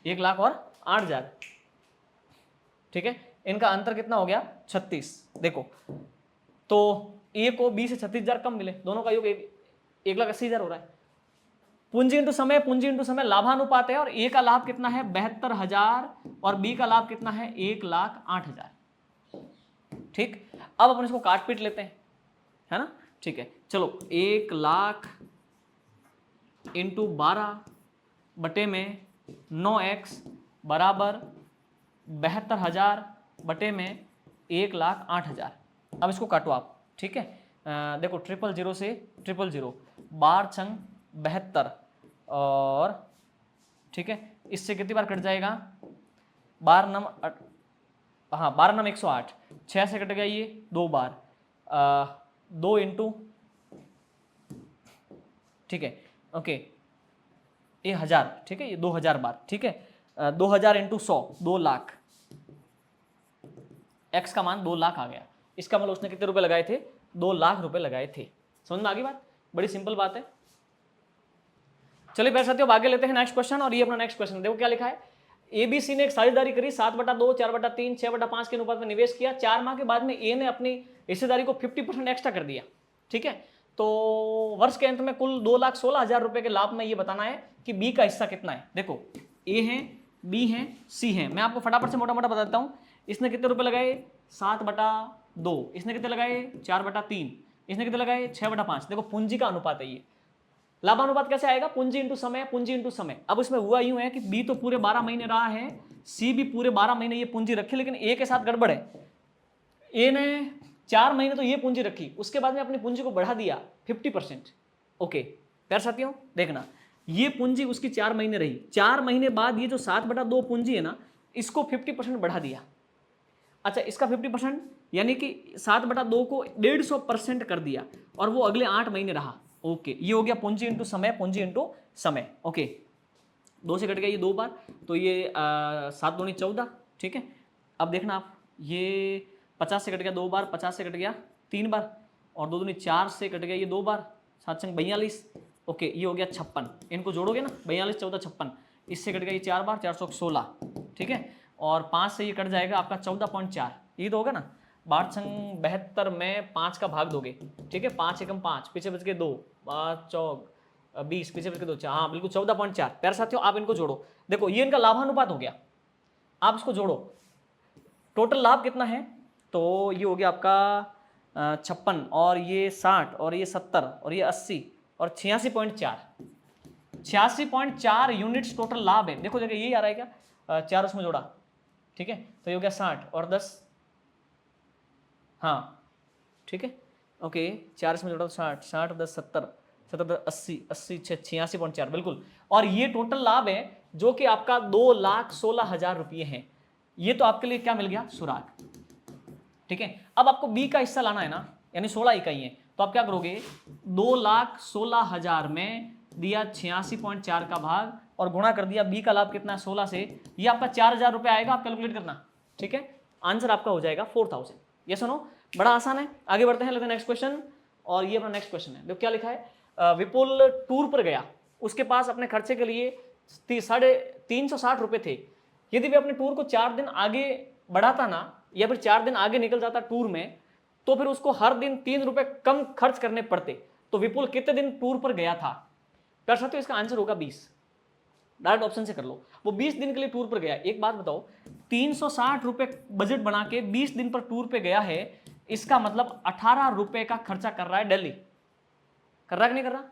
1,08,000, ठीक है। इनका अंतर कितना हो गया 36। देखो तो ए को बी से 36,000 कम मिले, दोनों का योग 1,80,000 हो रहा है। पूंजी इंटू समय, पूंजी इंटू समय लाभानुपात है, और ए का लाभ कितना है 72,000 और बी का लाभ कितना है 1,08,000, ठीक। अब अपन इसको काट पीट लेते हैं, है ना, ठीक है। चलो 1 लाख इंटू 12 बटे में 9x बराबर 72,000 बटे में 1,08,000। अब इसको काटो आप, ठीक है। देखो 000 से 000, 12 छंग 72 और ठीक है इससे कितनी बार कट जाएगा, 12 नम 108, 6 से कट गया ये 2 बार, 2 इंटू, ठीक है, ओके, ये 1000, ठीक है, ये 2000 बार, ठीक है, 2000 इंटू 100, 2 लाख, एक्स का मान 2 लाख आ गया। इसका मतलब उसने कितने रुपए लगाए थे, 2 लाख रुपए लगाए थे। समझ में आ गई बात, बड़ी सिंपल बात है। चलिए प्यारे साथियों, आगे लेते हैं नेक्स्ट क्वेश्चन, और ये अपना नेक्स्ट क्वेश्चन देखो क्या लिखा है। एबीसी ने एक साझेदारी करी 7/2, 4/3, 6/5 के अनुपात में निवेश किया। 4 माह के बाद में ए ने अपनी हिस्सेदारी को 50% एक्स्ट्रा कर दिया, ठीक है। तो वर्ष के अंत में कुल 2,16,000 रुपए के लाभ में ये बताना है कि बी का हिस्सा कितना है। देखो ए है, बी है, सी है। मैं आपको फटाफट से मोटा मोटा बताता हूँ। इसने कितने रुपए लगाए, 7/2, इसने कितने लगाए, 4/3, इसने कितने लगाए, 6/5। देखो पूंजी का अनुपात है ये। लाभानुपात कैसे आएगा, पूंजी इंटू समय, पूंजी इंटू समय। अब इसमें हुआ यूं है कि बी तो पूरे 12 महीने रहा है, सी भी पूरे 12 महीने ये पूंजी रखी, लेकिन ए के साथ गड़बड़ है। ए ने 4 महीने तो ये पूंजी रखी, उसके बाद में अपनी पूंजी को बढ़ा दिया 50%। ओके प्यारे साथियों, देखना ये पूंजी उसकी 4 महीने रही, 4 महीने बाद ये जो 7/2 पूंजी है ना, इसको 50% बढ़ा दिया। अच्छा, इसका 50% यानी कि 7/2 को 150% कर दिया, और वो अगले 8 महीने रहा। ओके, ये हो गया पूंजी इंटू समय, पूंजी इंटू समय। ओके, 2 से कट गया ये 2 बार, तो ये 7 दूनी 14, ठीक है। अब देखना आप, ये 50 से कट गया 2 बार, 50 से कट गया 3 बार, और 2 दूनी 4 से कट गया ये 2 बार, 7 संग 42। ओके, ये हो गया 56। इनको जोड़ोगे ना, 42, 14, 56, इससे कट गया ये 4 बार, 416, ठीक है। और 5 से ये कट जाएगा आपका 14.4, ये तो होगा ना। 12 संग 72 में 5 का भाग दोगे, ठीक है, 5 एकम 5, पीछे बच के 2, 5 चौक 20, पीछे बच के 2, हाँ बिल्कुल 14.4। प्यारे साथियों आप इनको जोड़ो, देखो ये इनका लाभानुपात हो गया, आप इसको जोड़ो, टोटल लाभ कितना है, तो ये हो गया आपका 56, और ये 60, और ये 70, और ये 80, और 86.4, 86.4 यूनिट्स टोटल लाभ है। देखो देखो यही आ रहा है क्या, 4 उसमें जोड़ा, ठीक है, तो ये हो गया 60 और 10, हाँ ठीक है, ओके, 4 इसमें जोड़ा तो 60, 60 10 70, 70 80, 80 86.4 बिल्कुल। और ये टोटल लाभ है जो कि आपका 2,16,000 रुपये है। ये तो आपके लिए क्या मिल गया, सुराग, ठीक है। अब आपको बी का हिस्सा लाना है ना, यानी 16 इकाई है, तो आप क्या करोगे, 2,16,000 में दिया 86.4 का भाग, और गुणा कर दिया बी का लाभ कितना है 16 से, ये आपका 4,000 रुपये आएगा। आप कैलकुलेट करना, ठीक है, आंसर आपका हो जाएगा 4,000। ये सुनो, बड़ा आसान है। आगे बढ़ते हैं, लेते हैं नेक्स्ट क्वेश्चन, और ये अपना नेक्स्ट क्वेश्चन है। देखो क्या लिखा है, विपुल टूर पर गया, उसके पास अपने खर्चे के लिए 360 रुपये थे। यदि वे अपने टूर को 4 दिन आगे बढ़ाता ना, या फिर 4 दिन आगे निकल जाता टूर में, तो फिर उसको हर दिन 3 रुपये कम खर्च करने पड़ते। तो विपुल कितने दिन टूर पर गया था। कर सकते हो, इसका आंसर होगा 20। डायरेक्ट ऑप्शन से कर लो, वो 20 दिन के लिए टूर पर गया। एक बात बताओ, 360 रुपये बजट बना के 20 दिन पर टूर पे गया है, इसका मतलब 18 रुपये का खर्चा कर रहा है दिल्ली। कर रहा है कि नहीं कर रहा,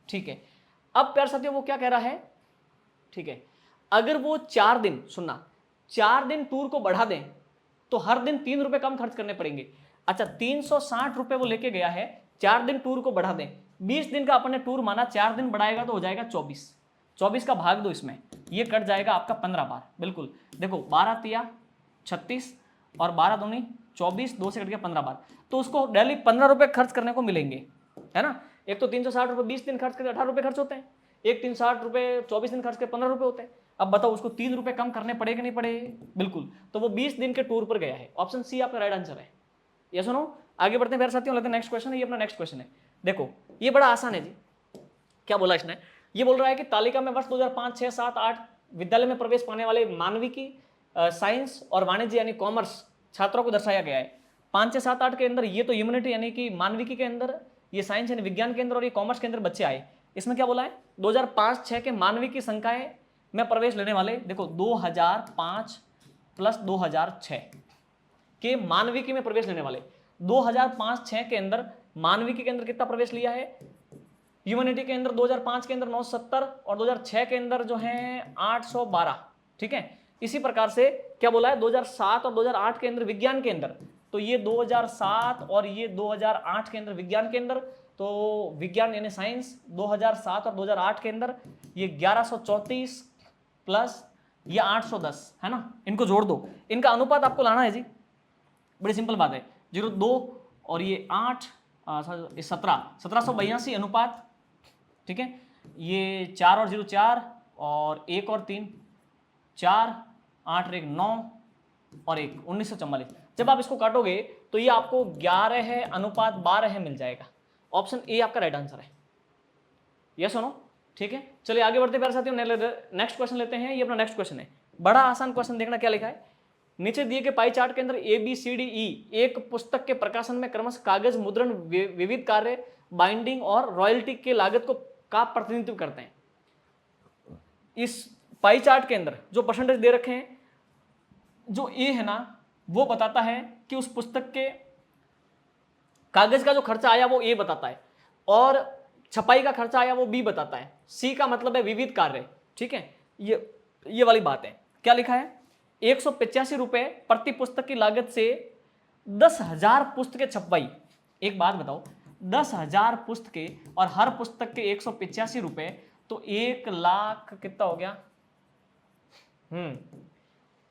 ठीक है। अब प्यारे साथियों वो क्या कह रहा है, ठीक है, अगर वो 4 दिन, सुनना, 4 दिन टूर को बढ़ा दें तो हर दिन 3 रुपये कम खर्च करने पड़ेंगे। अच्छा, 360 रुपये वो लेके गया है, 4 दिन टूर को बढ़ा दें, 20 दिन का अपने टूर माना, 4 दिन बढ़ाएगा तो हो जाएगा 24, 24 का भाग दो इसमें, ये कट जाएगा आपका 15 बार। बिल्कुल, देखो 12 तिया 36, और 12 दूनी 24, 2 से कट गया 15 बार, तो उसको डेली 15 रुपये खर्च करने को मिलेंगे, है ना। एक तो 360 रुपये 20 दिन खर्च करके 18 रुपये खर्च होते हैं, एक 360 रुपये 24 दिन खर्च करके 15 रुपये होते हैं। अब बताओ उसको 3 रुपये कम करने पड़े कि नहीं पड़े, बिल्कुल। तो वो 20 दिन के टूर पर गया है। ऑप्शन सी आपका राइट आंसर है। ये सुनो, आगे बढ़ते हैं मेरे साथियों, लेते हैं नेक्स्ट क्वेश्चन है। ये अपना नेक्स्ट क्वेश्चन है, देखो ये बड़ा आसान है जी। क्या बोला इसने, ये बोल रहा है कि तालिका में वर्ष 2005, 6, 7, 8 विद्यालय में प्रवेश पाने वाले मानविकी, साइंस और वाणिज्य यानी कॉमर्स छात्रों को दर्शाया गया है। 5, 6, 7, 8 के अंदर ये तो ह्यूमैनिटी यानी कि मानविकी के अंदर, ये साइंस यानी विज्ञान के अंदर, और ये कॉमर्स के अंदर बच्चे आए। इसमें क्या बोला है, 2005-6 के मानविकी संकाय में प्रवेश लेने वाले, देखो 2005 प्लस 2006 के मानविकी में प्रवेश लेने वाले, 2005-6 के अंदर मानविकी के अंदर कितना प्रवेश लिया है, ह्यूमैनिटी के अंदर 2005 के अंदर 970, और 2006 के अंदर जो है 812, ठीक है। इसी प्रकार से क्या बोला है, 2007 और 2008 के अंदर विज्ञान के अंदर, तो ये 2007 और ये 2008 के अंदर विज्ञान के अंदर, तो विज्ञान यानी साइंस 2007 और 2008 के अंदर ये 1134 प्लस ये 810 है ना, इनको जोड़ दो, इनका अनुपात आपको लाना है जी, बड़ी सिंपल बात है। 0.2 और ये 8 17 1782 अनुपात, ठीक है। ये 4 और 0 4 और 1 और 3 4 8 और 1 9 और 1 1944। जब आप इसको काटोगे तो ये आपको 11 है अनुपात 12 है मिल जाएगा। ऑप्शन ए आपका राइट आंसर है। यस सुनो, ठीक है। चलिए आगे बढ़ते प्यारे साथियों, नेक्स्ट क्वेश्चन लेते हैं। ये अपना नेक्स्ट क्वेश्चन है, बड़ा आसान क्वेश्चन, देखना क्या लिखा है। नीचे दिए गए पाई चार्ट के अंदर ए बी सी डी ई एक पुस्तक के प्रकाशन में क्रमशः कागज, मुद्रण, विविध कार्य, बाइंडिंग और रॉयल्टी के लागत को का प्रतिनिधित्व करते हैं। इस पाई चार्ट के अंदर जो परसेंटेज दे रखे हैं, जो ए है ना वो बताता है कि उस पुस्तक के कागज का जो खर्चा आया वो ए बताता है, और छपाई का खर्चा आया वो बी बताता है। सी का मतलब है विविध कार्य, ठीक है। ये वाली बात है। क्या लिखा है, 185 रुपए प्रति पुस्तक की लागत से 10,000 पुस्तकें छपवाई। एक बात बताओ, 10,000 पुस्तकें और हर पुस्तक के 185 रुपए, तो 1 लाख कितना हो गया,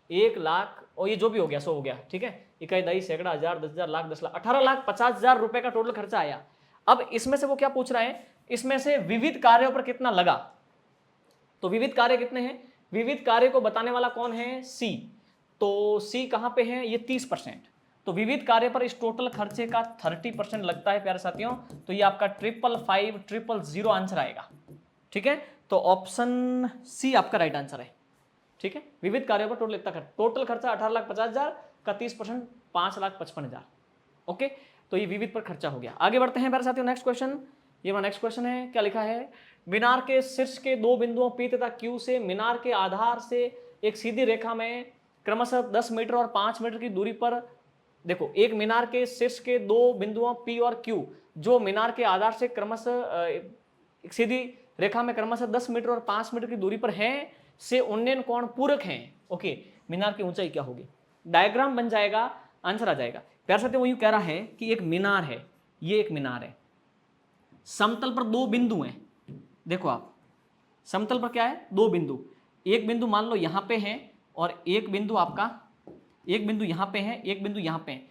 1 लाख, और ये जो भी हो गया 100 हो गया, ठीक है। इकाई, दही, सैकड़ा, हजार, 10,000, लाख, 10 लाख, 18,50,000 रुपए का टोटल खर्चा आया। अब इसमें से वो क्या पूछ रहा है, इसमें से विविध कार्यों पर कितना लगा। तो विविध कार्य कितने हैं, विविध कार्य को बताने वाला कौन है, सी। तो सी कहां पे है, ये 30%। तो विविध कार्य पर इस टोटल खर्चे का 30% लगता है प्यारे साथियों। तो ये आपका 555,000 आंसर आएगा, ठीक है। तो ऑप्शन सी आपका राइट आंसर है, ठीक है। विविध कार्यों पर टोटल इतना खर्च, टोटल खर्चा 18,50,000 का 30% 5,55,000। ओके, तो ये विविध पर खर्चा हो गया। आगे बढ़ते हैं प्यारे साथियों, नेक्स्ट क्वेश्चन। ये मेरा नेक्स्ट क्वेश्चन है, क्या लिखा है, मीनार के शीर्ष के 2 बिंदुओं P तथा Q से मीनार के आधार से एक सीधी रेखा में क्रमशः 10 मीटर और 5 मीटर की दूरी पर, देखो एक मीनार के शीर्ष के 2 बिंदुओं P और Q जो मीनार के आधार से क्रमशः एक सीधी रेखा में क्रमशः 10 मीटर और 5 मीटर की दूरी पर हैं, से उन्नयन कोण पूरक हैं। ओके, मीनार की ऊंचाई क्या होगी, डायग्राम बन जाएगा, आंसर आ जाएगा। प्यारे साथियों, वो यूं कह रहा है कि एक मीनार है, ये एक मीनार है, समतल पर 2 बिंदु हैं। देखो आप, समतल पर क्या है, 2 बिंदु, एक बिंदु मान लो यहां पे है और एक बिंदु आपका, एक बिंदु यहां पे है, एक बिंदु यहां पे है।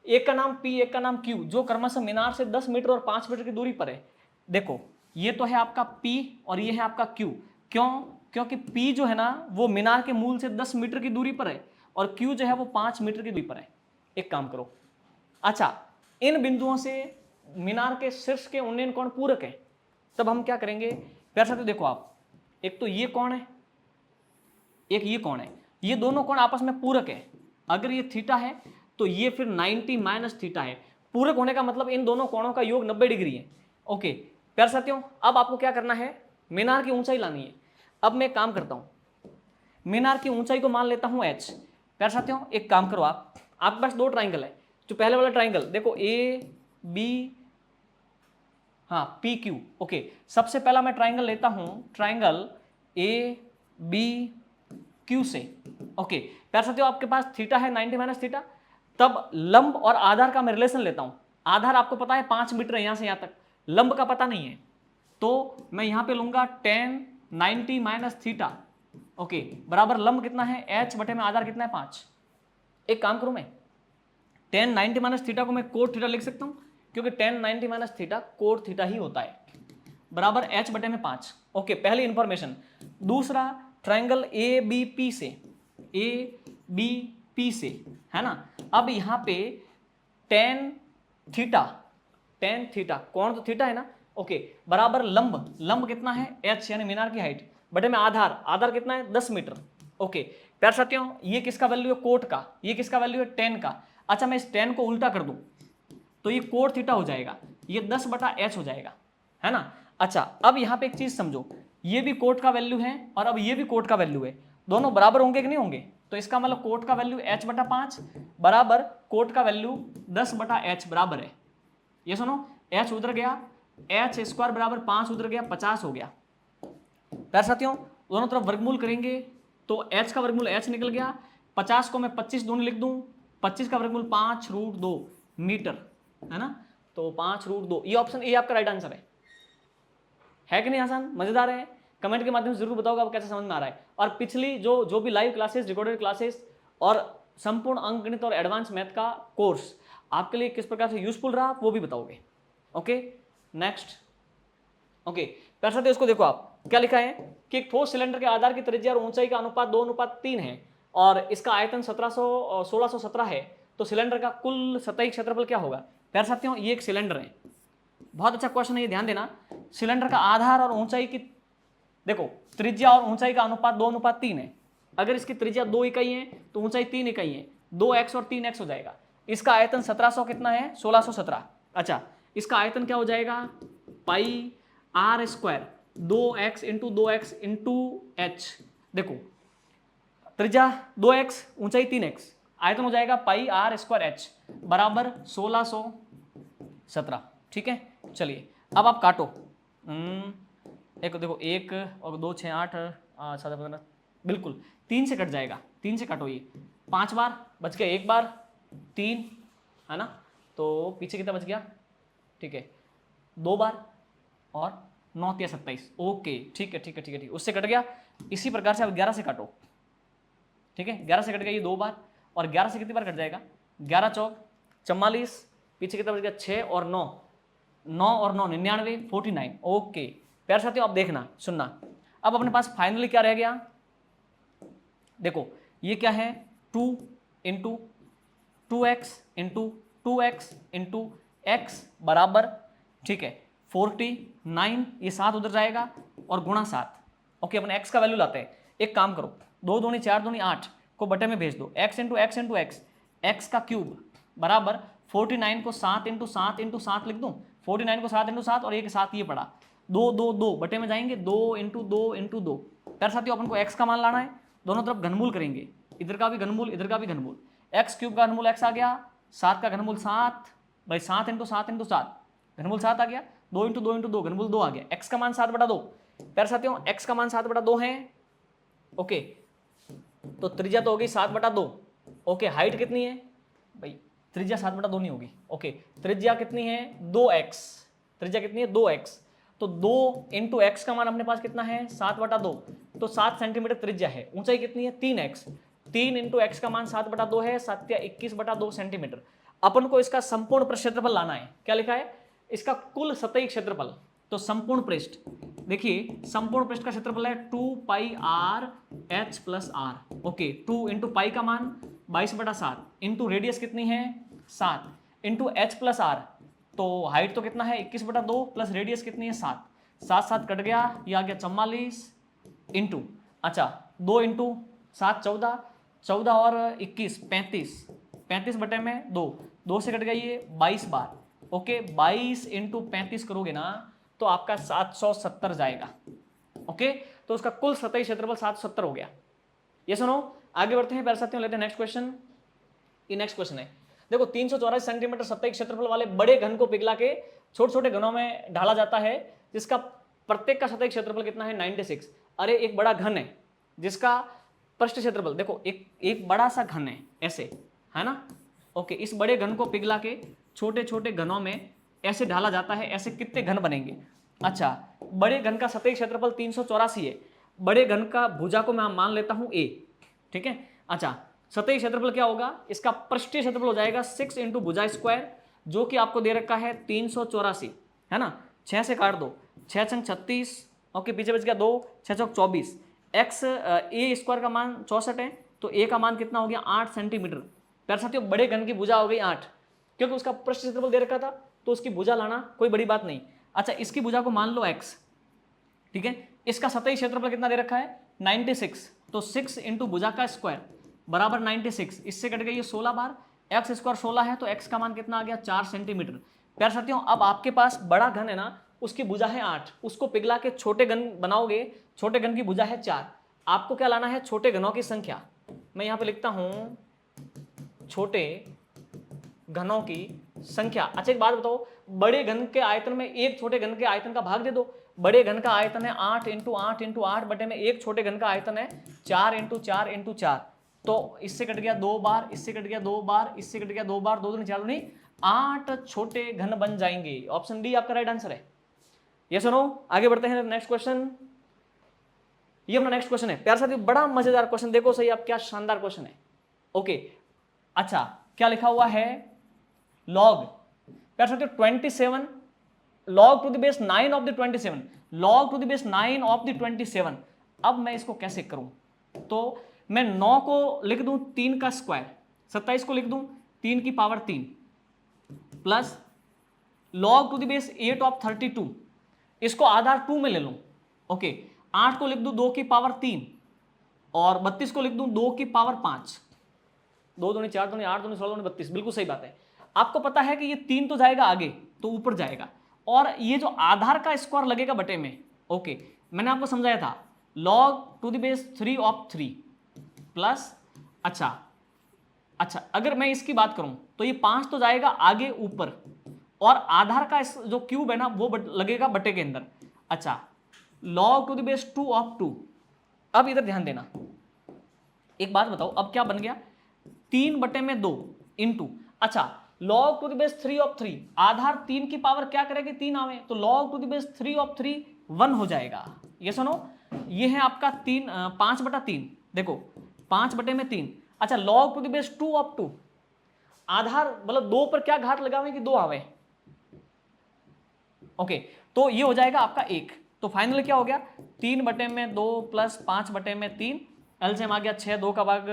एक का नाम P, एक का नाम Q, जो क्रमशः मीनार से 10 मीटर और 5 मीटर की दूरी पर है। देखो ये तो है आपका P और ये है आपका Q। क्यों, क्योंकि P जो है ना वो मीनार के मूल से 10 मीटर की दूरी पर है और Q जो है वो 5 मीटर की दूरी पर है। एक काम करो, अच्छा इन बिंदुओं से मीनार के शीर्ष के उन्नयन कोण पूरक है, तब हम क्या करेंगे प्यारे साथियों, देखो आप, एक तो ये कोण है, एक ये कोण है, ये दोनों कोण आपस में पूरक है। अगर ये थीटा है तो ये फिर 90 माइनस थीटा है। पूरक होने का मतलब इन दोनों कोणों का योग 90 डिग्री है। ओके प्यारे साथियों, अब आपको क्या करना है, मीनार की ऊंचाई लानी है। अब मैं एक काम करता हूं, मीनार की ऊंचाई को मान लेता हूं h। प्यारे साथियों एक काम करो, आपके पास 2 ट्राइंगल है। जो पहले वाला ट्राइंगल देखो A B, हाँ P Q। ओके, सबसे पहला मैं ट्राइंगल लेता हूं, ट्राइंगल A B Q से। ओके प्यारे साथियों, आपके पास थीटा है 90 माइनस थीटा, तब लंब और आधार का मैं रिलेशन लेता हूं। आधार आपको पता है 5 मीटर है यहां से यहां तक, लंब का पता नहीं है, तो मैं यहां पे लूंगा 10 90 माइनस थीटा। ओके बराबर लंब कितना है h बटे में आधार कितना है 5। एक काम करूं मैं 10 90 माइनस थीटा को मैं कोट थीटा लिख सकता हूं, क्योंकि 10 90 माइनस थीटा कोट थीटा ही होता है, बराबर h बटे में 5। ओके पहली इंफॉर्मेशन। दूसरा ट्राइंगल ABP से, ABP से है ना, अब यहां पे tan थीटा कौन, तो थीटा है ना। ओके बराबर लंब, लंब कितना है h यानी मीनार की हाइट बटे में आधार, आधार कितना है 10 मीटर। ओके प्यारे साथियों, ये किसका वैल्यू है, कोट का, ये किसका वैल्यू है 10 का। अच्छा मैं इस 10 को उल्टा कर दूं तो ये कोट थीटा हो जाएगा, ये 10 बटा h हो जाएगा, है ना। अच्छा अब यहां पे एक चीज समझो, ये भी कोट का वैल्यू है और अब ये भी कोट का वैल्यू है, दोनों बराबर होंगे कि नहीं होंगे। तो इसका मतलब कोट का वैल्यू h बटा 5 बराबर कोट का वैल्यू 10 बटा h बराबर है, ये सुनो h उधर गया, h स्क्वायर बराबर 5 उधर गया, 50 हो गया। प्यारे साथियों दोनों तरफ वर्गमूल करेंगे तो h का वर्गमूल h निकल गया, 50 को मैं 25 दूनी लिख दूं, 25 का वर्गमूल 5√2 मीटर, है ना। तो 5√2, ये ऑप्शन ए आपका राइट आंसर है कि नहीं, आसान मजेदार है। कमेंट के माध्यम से जरूर बताओगे आपको कैसे समझ में आ रहा है। और पिछली जो भी लाइव क्लासेस, रिकॉर्डेड क्लासेस और संपूर्ण अंकगणित और एडवांस मैथ का कोर्स आपके लिए किस प्रकार से यूजफुल रहा वो भी बताओगे। Okay, next. ओके, प्यारे साथियों इसको देखो, आप क्या लिखा है कि एक ठोस सिलेंडर के आधार की त्रिज्या और ऊंचाई का अनुपात 2:3 है और इसका आयतन 1617 है, तो सिलेंडर का कुल सतही क्षेत्रफल क्या होगा। प्यारे साथियों ये एक सिलेंडर है, बहुत अच्छा क्वेश्चन है ये, ध्यान देना। सिलेंडर का आधार और ऊंचाई की, देखो त्रिज्या और ऊंचाई का अनुपात 2:3 है। अगर इसकी त्रिज्या 2 इकाई है तो ऊंचाई 3 इकाई है, 2x और 3x हो जाएगा। इसका आयतन 1700 कितना है, 1617। अच्छा, इसका आयतन क्या हो जाएगा, pi r square 2x into 2x into h. देखो त्रिज्या 2x, ऊंचाई 3x, आयतन हो जाएगा पाई आर स्क्वायर एच बराबर 1617। ठीक है, चलिए अब आप काटो। एक देखो, 1 और 2 6 8 7 15, बिल्कुल 3 से कट जाएगा, 3 से काटो, ये 5 बार बच गया, 1 बार 3 है ना, तो पीछे कितना बच गया, ठीक है 2 बार और 9 या 27। ओके ठीक है ठीक है ठीक है ठीक है, उससे कट गया। इसी प्रकार से अब 11 से काटो, ठीक है 11 से कट गया ये 2 बार, और 11 से कितनी बार कट जाएगा, 11 चौक 44, पीछे कितना बच गया 6 और 9, 9 और 9 99 49। ओके प्यारे साथियों अब देखना सुनना, अब अपने पास फाइनली क्या रह गया, देखो ये क्या है 2 into 2x into 2x into x बराबर, ठीक है 49, ये 7 उधर जाएगा और गुणा 7। ओके, अपने x का वैल्यू लाते हैं। एक काम करो, 2 दूनी 4 दूनी 8 को बटे में भेज दो, x into x into x, x का क्यूब बराबर 49 को 7 इंटू 7 इंटू 7 लिख दूँ, 49 को 7 इंटू 7 और एक 7 ये पड़ा, 2 2 2 बटे में जाएंगे, 2 इंटू 2 इंटू 2। प्यारे साथियों अपन को x का मान लाना है, दोनों तरफ घनमूल करेंगे, इधर का भी घनमूल इधर का भी घनमूल, एक्स क्यूब का घनमूल x आ गया, 7 का घनमूल 7, भाई 7 इंटू 7 इंटू 7 घनमूल 7 आ गया, 2 इंटू 2 इंटू 2 घनमूल 2 आ गया, x का मान 7/2। प्यारे साथियों x का मान 7/2 है। ओके, तो त्रिज्या तो होगी 7/2। ओके, हाइट कितनी है भाई, त्रिज्या 7/2 नहीं होगी। ओके, त्रिज्या कितनी है 2x, त्रिज्या कितनी है 2x, तो 2 इंटू एक्स का मान अपने पास कितना है 7/2, तो 7 सेंटीमीटर त्रिज्या है। ऊंचाई कितनी है 3x, 3 इंटू एक्स का मान 7/2 है, 7 या 21/2 सेंटीमीटर। अपन को इसका संपूर्ण पृष्ठ क्षेत्रफल लाना है, क्या लिखा है, इसका कुल सतही क्षेत्रफल, तो संपूर्ण पृष्ठ, देखिए संपूर्ण पृष्ठ का क्षेत्रफल है 2 pi r h plus r. Okay, 2 into pi का मान 22/7 इंटू रेडियस कितनी है 7 इंटू एच प्लस आर, तो हाइट तो कितना है 21/2 प्लस रेडियस कितनी है 7, 7 7 कट गया, ये आ गया 44 इंटू, अच्छा 2 इंटू 7 14, 14 और 21 35, 35 बटे में 2, 2 से कट गया ये 22 बार। ओके, 22 इंटू 35 करोगे ना तो आपका 770 जाएगा। ओके, तो उसका कुल सतही क्षेत्रफल 770 हो गया। ये सुनो, आगे बढ़ते हैं प्यारे साथियों, लेते हैं नेक्स्ट क्वेश्चन। ये नेक्स्ट क्वेश्चन है, देखो 384 सेंटीमीटर सतही क्षेत्रफल वाले बड़े घन को पिघला के छोटे छोटे घनों में ढाला जाता है, जिसका प्रत्येक का सतही क्षेत्रफल कितना है 96। अरे एक बड़ा घन है जिसका पृष्ठ क्षेत्रफल, देखो एक बड़ा सा घन है ऐसे, है ना। ओके, इस बड़े घन को पिघला के छोटे छोटे घनों में ऐसे ढाला जाता है, ऐसे कितने घन बनेंगे। अच्छा, बड़े घन का सतही क्षेत्रफल 384 है, बड़े घन का भुजा को मैं मान लेता हूं a, ठीक है। अच्छा, सतही क्षेत्रफल क्या होगा, इसका पृष्ठीय क्षेत्रफल हो जाएगा 6 इंटू भुजा स्क्वायर, जो कि आपको दे रखा है 384, है ना। 6 से काट दो, 6 छंग 36, ओके पीछे बच गया 2, 6 चौक 24, एक्स ए स्क्वायर का मान 64 है, तो ए का मान कितना हो गया 8 सेंटीमीटर। प्यारे साथियों बड़े घन की भुजा हो गई 8, क्योंकि उसका पृष्ठ क्षेत्रफल दे रखा था तो उसकी भुजा लाना कोई बड़ी बात नहीं। अच्छा, इसकी भुजा को मान लो x, ठीक है। इसका सतही क्षेत्रफल कितना दे रखा है 96, तो 6 इंटू भुजा का स्क्वायर बराबर 96, इससे कट गई ये 16 बार, एक्स स्क्वायर 16 है तो x का मान कितना आ गया 4 सेंटीमीटर। प्यारे साथियों अब आपके पास बड़ा घन है ना, उसकी भुजा है 8, उसको पिघला के छोटे घन बनाओगे, छोटे घन की भुजा है 4, आपको क्या लाना है छोटे घनों की संख्या। मैं यहाँ पे लिखता हूं छोटे घनों की संख्या। अच्छा एक बात बताओ, बड़े घन के आयतन में एक छोटे घन के आयतन का भाग दे दो। बड़े घन का आयतन है 8 इंटू 8 इंटू 8 बटे में एक छोटे घन का आयतन है 4 इंटू 4 इंटू 4, तो इससे कट गया 2 बार, इससे कट गया 2 बार, इससे कट गया 2 बार, 2 दूनी 4 दूनी 8 छोटे घन बन जाएंगे। ऑप्शन डी आपका राइट आंसर है। ये सुनो, आगे बढ़ते हैं नेक्स्ट क्वेश्चन। ये अपना नेक्स्ट क्वेश्चन है प्यार साथियों, बड़ा मजेदार क्वेश्चन, देखो सही आप, क्या शानदार क्वेश्चन है। ओके अच्छा, क्या लिखा हुआ है, लॉग प्यार साथियों 27 log to the base 9 of the 27, log to the base 9 of the 27। अब मैं इसको कैसे करूं, तो मैं 9 को लिख दूं 3 का स्क्वायर, 27 को लिख दूं 3 की power 3 plus log to the base 8 of 32, इसको आधार 2 में ले लूं। ओके 8 को लिख दूं 2 की पावर 3 और 32 को लिख दूं 2 की पावर 5, 2 दूनी 4 दूनी 8 दूनी 16 दूनी 32, बिल्कुल सही बात है। आपको पता है कि ये 3 तो जाएगा आगे, तो ऊपर जाएगा, और ये जो आधार का स्क्वायर लगेगा बटे में। ओके मैंने आपको समझाया था log to the base 3 of 3 plus, अच्छा अगर मैं इसकी बात करूं तो ये 5 तो जाएगा आगे ऊपर, और आधार का जो क्यूब है ना वो लगेगा बटे के अंदर। अच्छा log to the base 2 of 2। अब इधर ध्यान देना, एक बात बताओ अब क्या बन गया, 3 बटे में 2 इंटू, अच्छा log to the base 3 of 3, आधार 3 की पावर क्या करेगी 3 आवे, तो log to the base 3 of 3 1 हो जाएगा। ये सुनो, ये है आपका 5 बटा 3, देखो 5 बटे में 3। अच्छा log to the base 2 of 2, आधार मतलब 2 पर क्या घात लगावे कि 2 आवे। ओके तो ये हो जाएगा आपका 1। तो फाइनल क्या हो गया, 3 बटे में 2 प्लस 5 बटे में 3, एलसीएम आ गया 6, 2 का भाग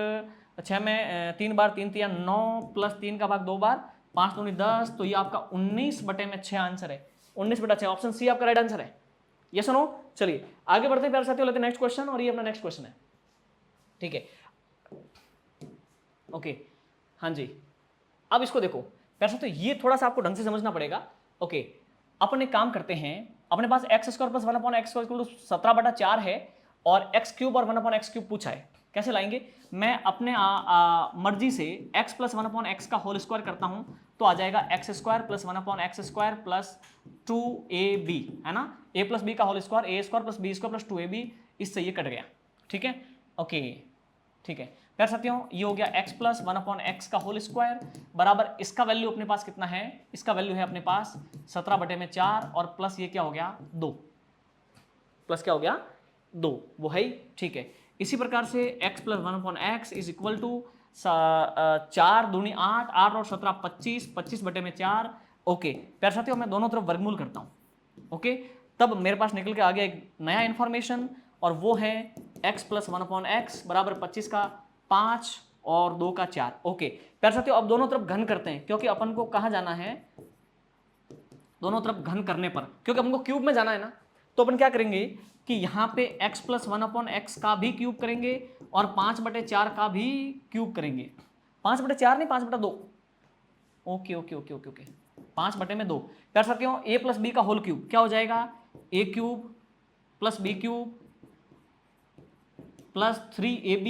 6 में 3 बार 3 तिया 9 प्लस 3 का भाग 2 बार, 5 दूनी 10, तो ये आपका 19 बटे में 6 आंसर है, 19 बटा 6, ऑप्शन सी आपका राइट आंसर है। ये सुनो, चलिए आगे बढ़ते हैं प्यारे साथियों, लेते हैं नेक्स्ट क्वेश्चन, और ये अपना नेक्स्ट क्वेश्चन है, ठीक है। ओके हाँ जी, अब इसको देखो प्यारे साथियों, ये थोड़ा सा आपको ढंग से समझना पड़ेगा। ओके अपन एक काम करते हैं, अपने पास एक्स स्क्वायर प्लस 1/x² 17 बटा 4 है, और एक्स क्यूब और 1/x³ पूछा है, कैसे लाएंगे। मैं अपने मर्जी से x प्लस 1/x का होल स्क्वायर करता हूं, तो आ जाएगा x² plus 1/x² plus 2ab, है ना, a प्लस बी का whole square a² plus b² plus 2ab, इससे ये कट गया, ठीक है। ओके ठीक है प्यारे साथियों, ये हो गया x प्लस 1/x का होल स्क्वायर बराबर, इसका वैल्यू अपने पास कितना है, इसका वैल्यू है अपने पास 17 बटे में 4, और प्लस ये क्या हो गया 2, प्लस क्या हो गया 2, वो है, ठीक है। इसी प्रकार से x plus 1/x is equal to 4 दूनी 8, 8 और 17 25, 25 बटे में 4। ओके प्यारे साथियों, मैं दोनों तरफ वर्गमूल करता हूं, ओके तब मेरे पास निकल के आ गया एक नया इंफॉर्मेशन, और वो है x प्लस 1/x बराबर 25 का 5 और 2 का 4। ओके प्यारे साथियों, अब दोनों तरफ घन करते हैं, क्योंकि अपन को कहाँ जाना है, दोनों तरफ घन करने पर, क्योंकि अपन को क्यूब में जाना है ना, तो अपन क्या करेंगे कि यहाँ पे x प्लस 1/x का भी क्यूब करेंगे, और 5 बटे 4 का भी क्यूब करेंगे, 5 बटे 4 नहीं 5 बटा 2। Okay okay okay okay okay 5 बटे में 2। प्यारे साथियों, a प्लस बी का होल क्यूब क्या हो जाएगा, a cube plus B cube plus 3ab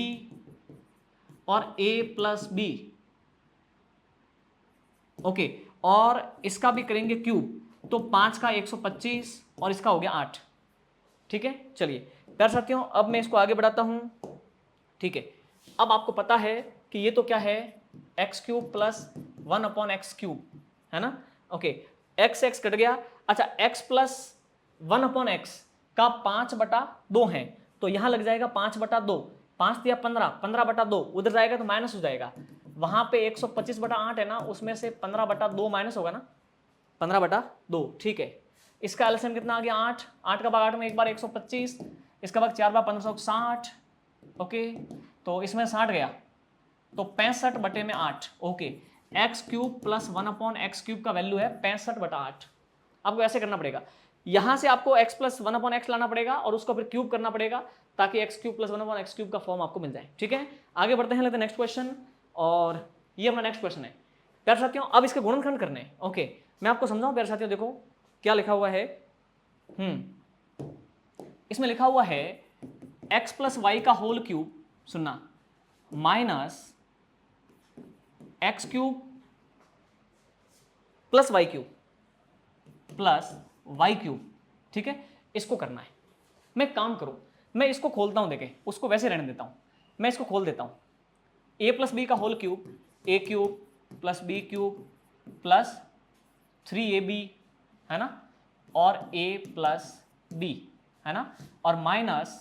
और a प्लस बी। ओके और इसका भी करेंगे क्यूब, तो 5 का 125 और इसका हो गया 8, ठीक है। चलिए प्यारे साथियों, अब मैं इसको आगे बढ़ाता हूं, ठीक है। अब आपको पता है कि ये तो क्या है, x³ प्लस 1/x³, है ना। ओके x कट गया, अच्छा x प्लस 1/x का 5 बटा 2 है, तो यहां लग जाएगा 5 बटा 2, 5 दिया 15, 15 बटा 2 उधर जाएगा तो माइनस हो जाएगा, वहां पे 125 बटा 8 है ना, उसमें से 15 बटा 2 माइनस होगा ना, 15 बटा 2, ठीक है। इसका एलसीएम कितना आ गया 8, 8 का भाग 8 में एक बार 125, इसका भाग 4 बार 1560, ओके तो इसमें 60 गया, तो 65 बटे में 8। ओके x³ प्लस 1/x³ का वैल्यू है 65 बटा 8। आपको ऐसे करना पड़ेगा, यहां से आपको x प्लस 1/x लाना पड़ेगा और उसको फिर क्यूब करना पड़ेगा, ताकि x³ प्लस 1/x³ का फॉर्म आपको मिल जाए, ठीक है। आगे बढ़ते हैं, लेते हैं नेक्स्ट क्वेश्चन, और ये अपना नेक्स्ट क्वेश्चन है प्यारे साथियों। अब इसके गुणनखंड करने हैं, ओके मैं आपको समझाऊं प्यारे साथियों, देखो क्या लिखा हुआ है, इसमें लिखा हुआ है x प्लस वाई का होल क्यूब, सुनना, minus x³ plus y³ plus y³, ठीक है। इसको करना है, मैं काम करूं, मैं इसको खोलता हूं, देखें उसको वैसे रहने देता हूं, मैं इसको खोल देता हूं, a प्लस बी का whole cube, a³ plus b³ plus 3ab, है ना, और a प्लस b, है ना, और माइनस,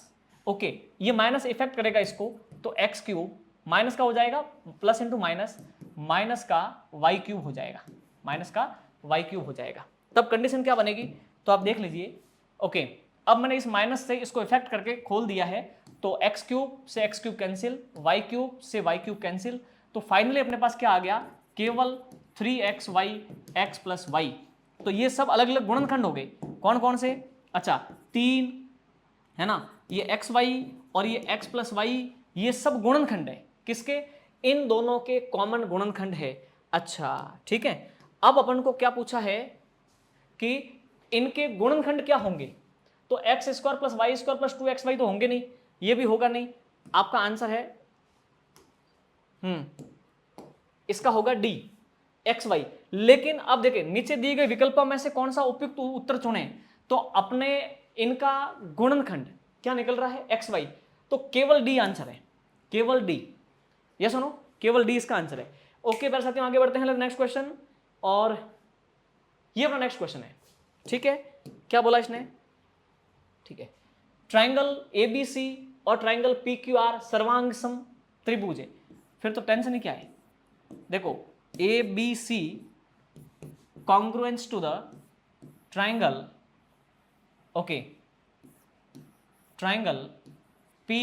ओके, ये माइनस इफेक्ट करेगा इसको, तो एक्स क्यूब माइनस का हो जाएगा प्लस इंटू माइनस, माइनस का वाई क्यूब हो जाएगा, माइनस का वाई क्यूब हो जाएगा। तब कंडीशन क्या बनेगी, तो आप देख लीजिए। ओके, अब मैंने इस माइनस से इसको इफेक्ट करके खोल दिया है, तो एक्स क्यूब से X cube cancel, Y cube से वाई क्यूब कैंसिल, तो फाइनली अपने पास क्या आ गया, केवल 3xy x प्लस वाई। तो ये सब अलग अलग गुणनखंड हो गए, कौन कौन से, अच्छा 3 है ना, ये एक्स वाई और ये x प्लस वाई, ये सब गुणनखंड है किसके, इन दोनों के कॉमन गुणनखंड है। अच्छा ठीक है, अब अपन को क्या पूछा है कि इनके गुणनखंड क्या होंगे, तो X square plus Y square plus 2xy तो होंगे नहीं, ये भी होगा नहीं, आपका आंसर है इसका होगा डी एक्स वाई। लेकिन अब देखें नीचे दिए गए विकल्पों में से कौन सा उपयुक्त उत्तर चुने, तो अपने इनका गुणनखंड क्या निकल रहा है, एक्स वाई, तो केवल डी आंसर है, केवल डी, यस सुनो, केवल डी इसका आंसर है। ओके मेरे साथियों आगे बढ़ते हैं नेक्स्ट क्वेश्चन, और ये अपना नेक्स्ट क्वेश्चन है, ठीक है, क्या बोला इसने, ठीक है, ट्राइंगल एबीसी और ट्राइंगल पीक्यूआर सर्वांग सम त्रिभुज है, फिर तो टेंशन ही क्या है, देखो A B C congruence to the triangle, okay, triangle P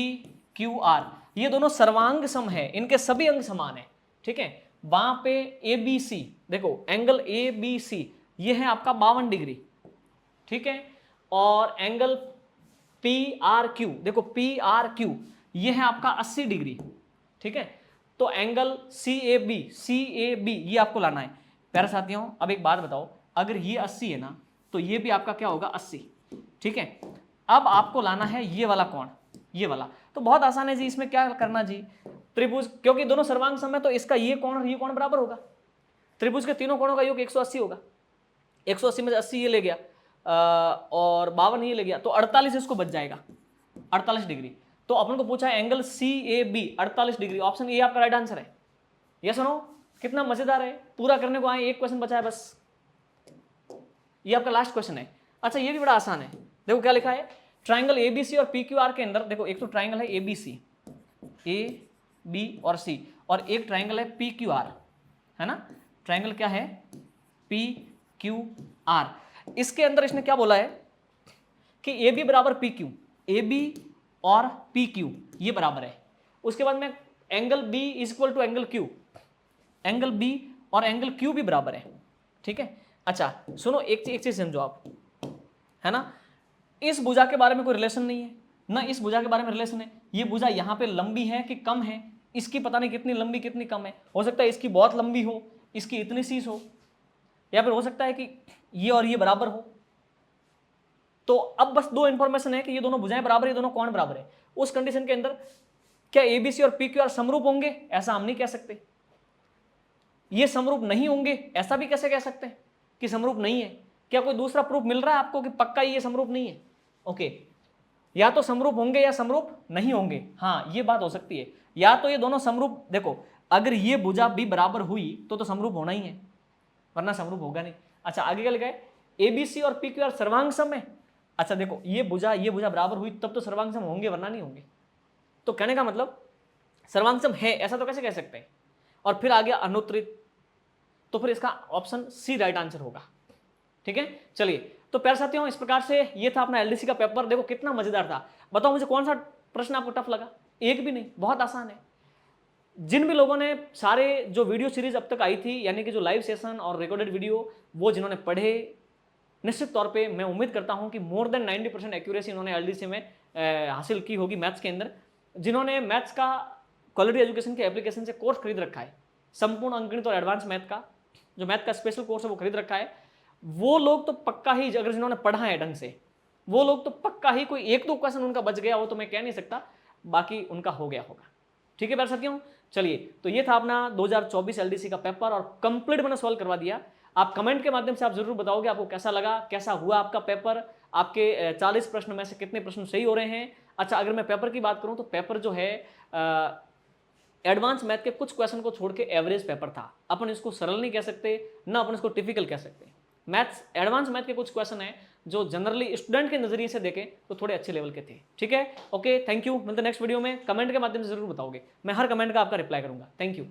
Q R, ये दोनों सर्वांग सम है, इनके सभी अंग समान है, ठीक है, वहां पे ए बी सी, देखो एंगल ए बी सी ये है आपका 52 डिग्री, ठीक है, और एंगल पी आर क्यू, देखो पी आर क्यू ये है आपका 80 डिग्री, ठीक है, तो एंगल सी ए बी ये आपको लाना है। प्यारे साथियों अब एक बात बताओ, अगर ये 80 है ना, तो ये भी आपका क्या होगा 80, ठीक है, अब आपको लाना है ये वाला कोण, ये वाला, तो बहुत आसान है जी, इसमें क्या करना जी, त्रिभुज क्योंकि दोनों सर्वांग सम है, तो इसका ये कोण और ये कोण बराबर होगा, त्रिभुज के तीनों कोणों का योग 180 होगा, 180 में से 80 ये ले गया और 52 ये ले गया, तो 48 इसको बच जाएगा, 48 डिग्री। तो अपन को पूछा है एंगल सी ए बी 48 डिग्री, ऑप्शन ए आपका राइट आंसर है। ये सुनो कितना मजेदार है, पूरा करने को आए, एक क्वेश्चन बचा है बस, ये आपका लास्ट क्वेश्चन है। अच्छा ये भी बड़ा आसान है, देखो क्या लिखा है, ट्राइंगल एबीसी और पीक्यूआर के अंदर, देखो एक तो ट्राइंगल है एबीसी, ए बी और सी, और एक ट्राइंगल है पीक्यूआर, है ना, ट्राइंगल क्या है पी क्यू आर, इसके अंदर इसने क्या बोला है कि ए बी बराबर पी क्यू, ए बी और पी क्यू ये बराबर है, उसके बाद में angle B is equal to angle Q, angle B और एंगल क्यू भी बराबर है, ठीक है। अच्छा सुनो एक चीज समझो आप, है ना, इस भुजा के बारे में कोई रिलेशन नहीं है ना, इस भुजा के बारे में रिलेशन है, ये भुजा यहाँ पे लंबी है कि कम है, इसकी पता नहीं कितनी लंबी कितनी कम है, हो सकता है इसकी बहुत लंबी हो, इसकी इतनी सी हो, या फिर हो सकता है कि ये और ये बराबर हो। तो अब बस दो इंफॉर्मेशन है कि ये दोनों भुजाएं बराबर है, ये दोनों कोण बराबर है, उस कंडीशन के अंदर क्या एबीसी और पीक्यूआर समरूप होंगे, ऐसा हम नहीं कह सकते, ये समरूप नहीं होंगे ऐसा भी कैसे कह सकते हैं कि समरूप नहीं है, क्या कोई दूसरा प्रूफ मिल रहा है आपको कि पक्का ये समरूप नहीं है, ओके, या तो समरूप होंगे या समरूप नहीं होंगे, हाँ ये बात हो सकती है, या तो ये दोनों समरूप, देखो अगर ये भुजा भी बराबर हुई तो समरूप होना ही है, वरना समरूप होगा नहीं। अच्छा आगे क्या लिखा है, एबीसी और पीक्यूआर सर्वांग सम है, अच्छा देखो ये भुजा बराबर हुई तब तो सर्वांग सम होंगे वरना नहीं होंगे, तो कहने का मतलब सर्वांग सम है ऐसा तो कैसे कह सकते हैं, और फिर आ गया अनुत्तरित, तो फिर इसका ऑप्शन सी राइट आंसर होगा, ठीक है। चलिए तो प्यारे साथियों इस प्रकार से ये था अपना एलडीसी का पेपर, देखो कितना मजेदार था, बताओ मुझे कौन सा प्रश्न आपको टफ लगा, एक भी नहीं, बहुत आसान है। जिन भी लोगों ने सारे जो वीडियो सीरीज अब तक आई थी, यानी कि जो लाइव सेशन और रिकॉर्डेड वीडियो, वो जिन्होंने पढ़े, निश्चित तौर पे मैं उम्मीद करता हूं कि मोर देन 90% एक्यूरेसी इन्होंने एलडीसी में हासिल की होगी मैथ्स के अंदर। जिन्होंने मैथ्स का क्वालिटी एजुकेशन के एप्लीकेशन से कोर्स खरीद रखा है, संपूर्ण अंकगणित और एडवांस मैथ का जो मैथ का स्पेशल कोर्स है वो खरीद रखा है, वो लोग तो पक्का ही, अगर जिन्होंने पढ़ा है ढंग से, वो लोग तो पक्का ही, कोई एक दो क्वेश्चन उनका बच गया हो तो मैं कह नहीं सकता, बाकी उनका हो गया होगा, ठीक है प्यारे साथियों। चलिए तो ये था अपना 2024 एलडीसी का पेपर और कंप्लीट मैंने सॉल्व करवा दिया। आप कमेंट के माध्यम से आप जरूर बताओगे आपको कैसा लगा, कैसा हुआ आपका पेपर, आपके 40 प्रश्न में से कितने प्रश्न सही हो रहे हैं। अच्छा अगर मैं पेपर की बात करूं तो पेपर जो है एडवांस मैथ के कुछ क्वेश्चन को छोड़ के एवरेज पेपर था, अपन इसको सरल नहीं कह सकते ना अपन इसको टिपिकल कह सकते, मैथ्स, एडवांस मैथ के कुछ क्वेश्चन हैं जो जनरली स्टूडेंट के नजरिए से देखें तो थोड़े अच्छे लेवल के थे। ठीक है, ओके, थैंक यू। मिलते नेक्स्ट वीडियो में। कमेंट के माध्यम से जरूर बताओगे, मैं हर कमेंट का आपका रिप्लाई करूंगा। Thank you.